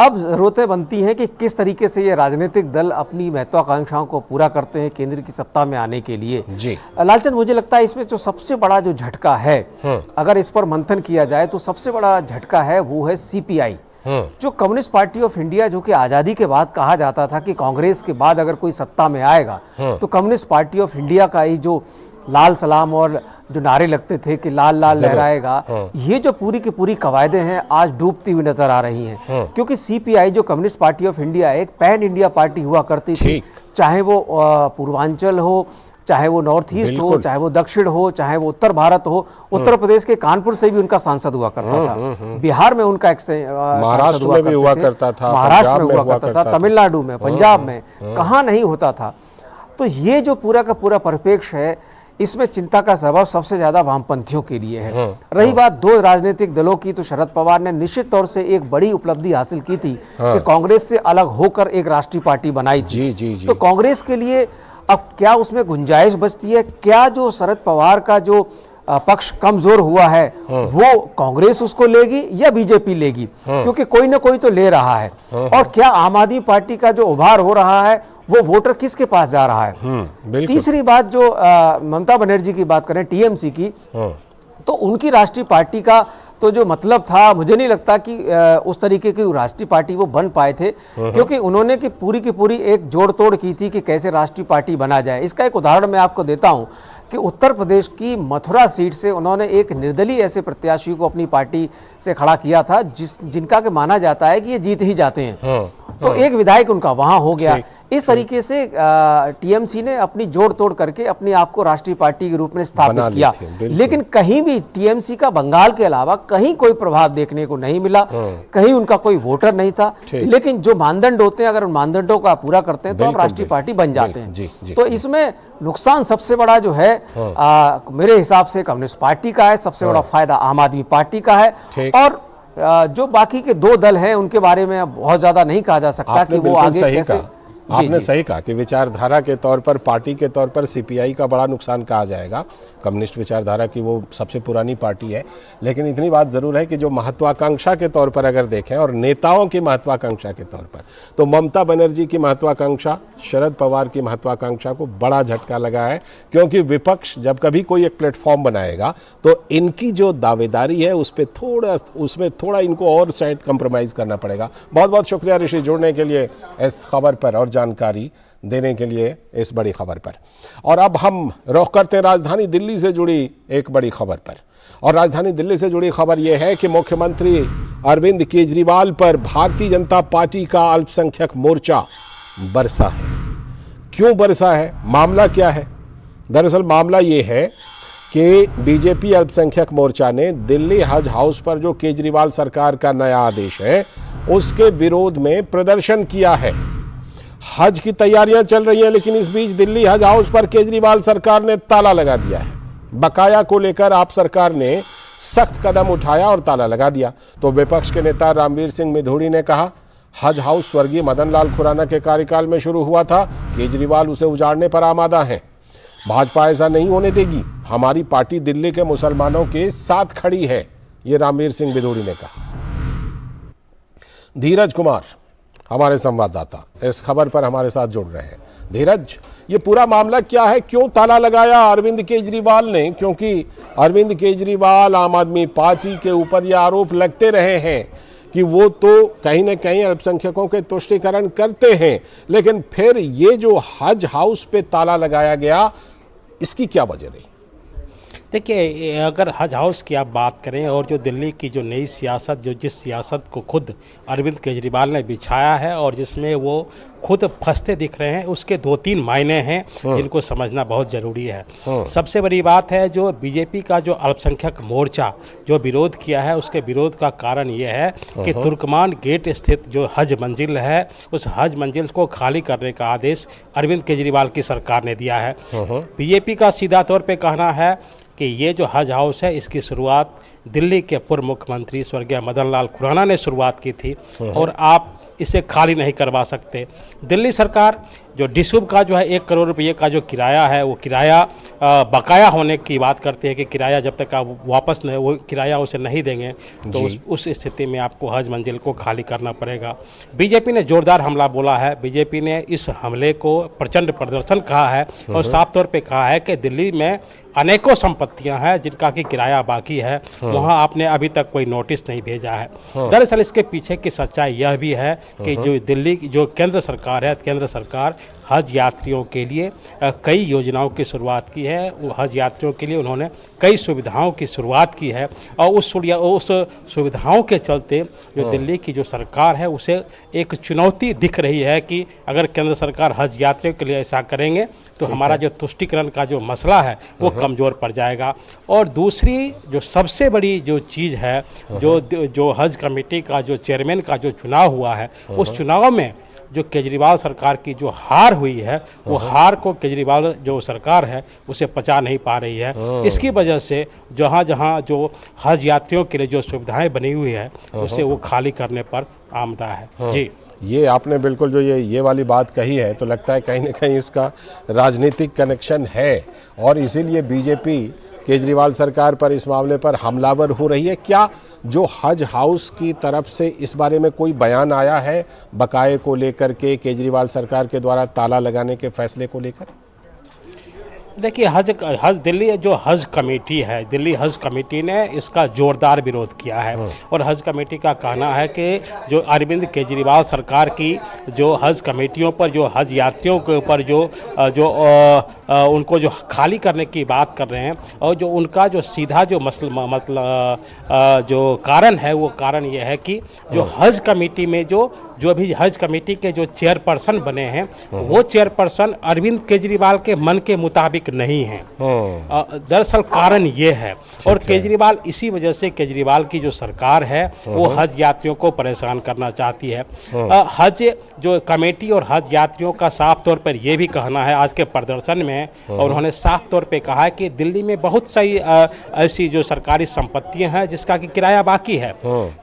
Speaker 4: अब जरूरतें बनती हैं कि किस तरीके से ये राजनीतिक दल अपनी महत्वाकांक्षाओं को पूरा करते हैं केंद्र की सत्ता में आने के लिए। लालचंद, मुझे लगता है इसमें जो सबसे बड़ा जो झटका है, अगर इस पर मंथन किया जाए तो सबसे बड़ा झटका है वो है सीपीआई, जो कम्युनिस्ट पार्टी ऑफ इंडिया, जो कि आजादी के बाद कहा जाता था कि कांग्रेस के बाद अगर कोई सत्ता में आएगा तो कम्युनिस्ट पार्टी ऑफ इंडिया का ही जो लाल सलाम और जो नारे लगते थे कि लाल लाल लहराएगा, ये जो पूरी की पूरी कवायदें हैं आज डूबती हुई नजर आ रही हैं। क्योंकि सीपीआई जो कम्युनिस्ट पार्टी ऑफ इंडिया एक पैन इंडिया पार्टी हुआ करती थी, चाहे वो पूर्वांचल हो, चाहे वो नॉर्थ ईस्ट हो, चाहे वो दक्षिण हो, चाहे वो उत्तर भारत हो। उत्तर प्रदेश के कानपुर से भी उनका सांसद हुआ करता था, बिहार में उनका एक
Speaker 1: महाराष्ट्र में भी हुआ करता था,
Speaker 4: महाराष्ट्र में हुआ करता था, तमिलनाडु में, पंजाब में, कहाँ नहीं होता था। तो ये जो पूरा का पूरा परिप्रेक्ष्य है, इसमें चिंता का सबब सबसे ज्यादा वामपंथियों के लिए है। रही बात 2 राजनीतिक दलों की, तो शरद पवार ने निश्चित तौर से एक बड़ी उपलब्धि हासिल की थी कि कांग्रेस से अलग होकर एक राष्ट्रीय पार्टी बनाई थी। तो कांग्रेस के लिए अब क्या उसमें गुंजाइश बचती है? क्या जो शरद पवार का जो पक्ष कमजोर हुआ है वो कांग्रेस उसको लेगी या बीजेपी लेगी? क्योंकि कोई ना कोई तो ले रहा है। और क्या आम आदमी पार्टी का जो उभार हो रहा है वो वोटर किसके पास जा रहा है? तीसरी बात, जो ममता बनर्जी की बात करें, टीएमसी की, तो उनकी राष्ट्रीय पार्टी का तो जो मतलब था, मुझे नहीं लगता कि उस तरीके की राष्ट्रीय पार्टी वो बन पाए थे, क्योंकि उन्होंने की पूरी एक जोड़ तोड़ की थी कि कैसे राष्ट्रीय पार्टी बना जाए। इसका एक उदाहरण मैं आपको देता हूं कि उत्तर प्रदेश की मथुरा सीट से उन्होंने एक निर्दलीय ऐसे प्रत्याशी को अपनी पार्टी से खड़ा किया था जिनका के माना जाता है कि ये जीत ही जाते हैं। तो एक विधायक उनका वहां हो गया। इस तरीके से टीएमसी ने अपनी जोड़ तोड़ करके अपने आप को राष्ट्रीय पार्टी के रूप में स्थापित किया। लेकिन कहीं भी टीएमसी का बंगाल के अलावा कहीं कोई प्रभाव देखने को नहीं मिला, कहीं उनका कोई वोटर नहीं था। लेकिन जो मानदंड होते हैं, अगर उन मानदंडों का पूरा करते हैं तो आप राष्ट्रीय पार्टी बन जाते हैं। तो इसमें नुकसान सबसे बड़ा जो है मेरे हिसाब से कम्युनिस्ट पार्टी का है, सबसे बड़ा फायदा आम आदमी पार्टी का है। और जो बाकी के 2 दल हैं उनके बारे में बहुत ज्यादा नहीं कहा जा सकता कि वो आगे कैसे।
Speaker 1: आपने सही कहा कि विचारधारा के तौर पर, पार्टी के तौर पर सीपीआई का बड़ा नुकसान कहा जाएगा। कम्युनिस्ट विचारधारा की वो सबसे पुरानी पार्टी है। लेकिन इतनी बात ज़रूर है कि जो महत्वाकांक्षा के तौर पर अगर देखें और नेताओं की महत्वाकांक्षा के तौर पर, तो ममता बनर्जी की महत्वाकांक्षा शरद पवार की महत्वाकांक्षा को बड़ा झटका लगा है। क्योंकि विपक्ष जब कभी कोई एक प्लेटफॉर्म बनाएगा तो इनकी जो दावेदारी है उसमें थोड़ा इनको और शायद कंप्रोमाइज़ करना पड़ेगा। बहुत बहुत शुक्रिया ऋषि जुड़ने के लिए इस खबर पर और जानकारी देने के लिए इस बड़ी खबर पर। और अब हम रुख करते हैं राजधानी दिल्ली से जुड़ी एक बड़ी खबर पर। और राजधानी दिल्ली से जुड़ी खबर यह है कि मुख्यमंत्री अरविंद केजरीवाल पर भारतीय जनता पार्टी का अल्पसंख्यक मोर्चा बरसा है। क्यों बरसा है? मामला क्या है? दरअसल मामला ये है कि बीजेपी अल्पसंख्यक मोर्चा ने दिल्ली हज हाउस पर जो केजरीवाल सरकार का नया आदेश है उसके विरोध में प्रदर्शन किया है। हज की तैयारियां चल रही हैं, लेकिन इस बीच दिल्ली हज हाउस पर केजरीवाल सरकार ने ताला लगा दिया है। बकाया को लेकर आप सरकार ने सख्त कदम उठाया और ताला लगा दिया। तो विपक्ष के नेता रामवीर सिंह मिधोड़ी ने कहा, हज हाउस स्वर्गीय मदन लाल खुराना के कार्यकाल में शुरू हुआ था, केजरीवाल उसे उजाड़ने पर आमादा है। भाजपा ऐसा नहीं होने देगी, हमारी पार्टी दिल्ली के मुसलमानों के साथ खड़ी है, ये रामवीर सिंह मिधोड़ी ने कहा। धीरज कुमार हमारे संवाददाता इस खबर पर हमारे साथ जुड़ रहे हैं। धीरज, ये पूरा मामला क्या है? क्यों ताला लगाया अरविंद केजरीवाल ने? क्योंकि अरविंद केजरीवाल आम आदमी पार्टी के ऊपर ये आरोप लगते रहे हैं कि वो तो कहीं ना कहीं अल्पसंख्यकों के तुष्टीकरण करते हैं, लेकिन फिर ये जो हज हाउस पे ताला लगाया गया, इसकी क्या वजह रही?
Speaker 8: देखिए, अगर हज हाउस की आप बात करें और जो दिल्ली की जो नई सियासत, जो जिस सियासत को खुद अरविंद केजरीवाल ने बिछाया है और जिसमें वो खुद फंसते दिख रहे हैं, उसके 2-3 मायने हैं जिनको समझना बहुत ज़रूरी है। सबसे बड़ी बात है, जो बीजेपी का जो अल्पसंख्यक मोर्चा जो विरोध किया है, उसके विरोध का कारण ये है कि तुर्कमान गेट स्थित जो हज मंजिल है, उस हज मंजिल को खाली करने का आदेश अरविंद केजरीवाल की सरकार ने दिया है। बीजेपी का सीधा तौर पे कहना है कि ये जो हज हाउस है, इसकी शुरुआत दिल्ली के पूर्व मुख्यमंत्री स्वर्गीय मदन लाल खुराना ने शुरुआत की थी और आप इसे खाली नहीं करवा सकते। दिल्ली सरकार जो डिसूब का जो है 1 करोड़ रुपये का जो किराया है, वो किराया बकाया होने की बात करते हैं कि किराया जब तक आप वापस नहीं, वो किराया उसे नहीं देंगे तो उस स्थिति में आपको हज मंजिल को खाली करना पड़ेगा। बीजेपी ने जोरदार हमला बोला है। बीजेपी ने इस हमले को प्रचंड प्रदर्शन कहा है और साफ तौर पे कहा है कि दिल्ली में अनेकों संपत्तियां हैं जिनका कि किराया बाकी है, वहां आपने अभी तक कोई नोटिस नहीं भेजा है। दरअसल इसके पीछे की सच्चाई यह भी है कि जो दिल्ली की जो केंद्र सरकार है, केंद्र सरकार हज यात्रियों के लिए कई योजनाओं की शुरुआत की है। वो हज यात्रियों के लिए उन्होंने कई सुविधाओं की शुरुआत की है और उस सुविधाओं के चलते जो दिल्ली की जो सरकार है, उसे एक चुनौती दिख रही है कि अगर केंद्र सरकार हज यात्रियों के लिए ऐसा करेंगे तो हमारा जो तुष्टिकरण का जो मसला है वो कमज़ोर पड़ जाएगा। और दूसरी जो सबसे बड़ी जो चीज़ है, जो हज कमेटी का जो चेयरमैन का जो चुनाव हुआ है, उस चुनाव में जो केजरीवाल सरकार की जो हार हुई है, वो हार को केजरीवाल जो सरकार है उसे पचा नहीं पा रही है। इसकी वजह से जहाँ जहाँ जो हज यात्रियों के लिए जो सुविधाएं बनी हुई है, उसे वो खाली करने पर आमदा है। जी,
Speaker 1: ये आपने बिल्कुल जो ये वाली बात कही है, तो लगता है कहीं ना कहीं इसका राजनीतिक कनेक्शन है और इसीलिए बीजेपी केजरीवाल सरकार पर इस मामले पर हमलावर हो रही है। क्या जो हज हाउस की तरफ से इस बारे में कोई बयान आया है बकाये को लेकर के, केजरीवाल सरकार के द्वारा ताला लगाने के फैसले को लेकर?
Speaker 8: देखिए, हज दिल्ली जो हज कमेटी है, दिल्ली हज कमेटी ने इसका जोरदार विरोध किया है और हज कमेटी का कहना है कि जो अरविंद केजरीवाल सरकार की जो हज कमेटियों पर, जो हज यात्रियों के ऊपर जो उनको जो खाली करने की बात कर रहे हैं और जो उनका जो सीधा जो मतलब जो कारण है, वो कारण ये है कि जो हज कमेटी में जो अभी हज कमेटी के जो चेयरपर्सन बने हैं, वो चेयरपर्सन अरविंद केजरीवाल के मन के मुताबिक नहीं है। दरअसल कारण ये है और केजरीवाल, इसी वजह से केजरीवाल की जो सरकार है वो हज यात्रियों को परेशान करना चाहती है। हज जो कमेटी और हज यात्रियों का साफ तौर पर यह भी कहना है आज के प्रदर्शन में, और उन्होंने साफ तौर पे कहा है कि दिल्ली में बहुत सारी ऐसी जो सरकारी संपत्तियां हैं जिसका कि किराया बाकी है,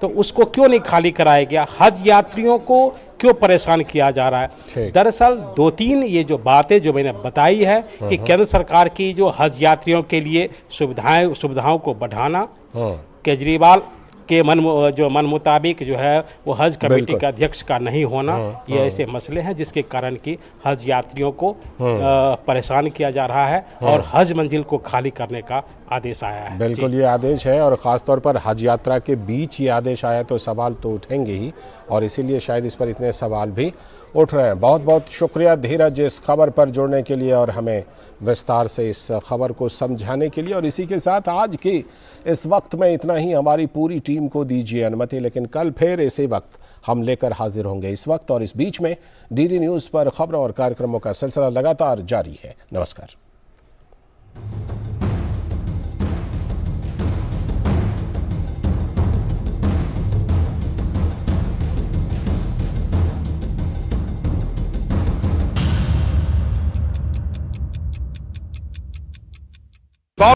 Speaker 8: तो उसको क्यों नहीं खाली कराया गया, हज यात्रियों को क्यों परेशान किया जा रहा है। दरअसल 2-3 ये जो बातें जो मैंने बताई है कि केंद्र सरकार की जो हज यात्रियों के लिए सुविधाओं को बढ़ाना, केजरीवाल के मन मुताबिक जो है वो हज कमेटी के अध्यक्ष का नहीं होना, ये ऐसे मसले हैं जिसके कारण कि हज यात्रियों को परेशान किया जा रहा है और हज मंजिल को खाली करने का आदेश आया है।
Speaker 1: बिल्कुल, ये आदेश है और ख़ास तौर पर हज यात्रा के बीच ये आदेश आया तो सवाल तो उठेंगे ही और इसीलिए शायद इस पर इतने सवाल भी उठ रहे हैं। बहुत बहुत शुक्रिया धीरज इस खबर पर जुड़ने के लिए और हमें विस्तार से इस खबर को समझाने के लिए। और इसी के साथ आज की इस वक्त में इतना ही। हमारी पूरी टीम को दीजिए अनुमति, लेकिन कल फिर इसी वक्त हम लेकर हाजिर होंगे। इस वक्त और इस बीच में डीडी न्यूज़ पर खबरों और कार्यक्रमों का सिलसिला लगातार जारी है। नमस्कार।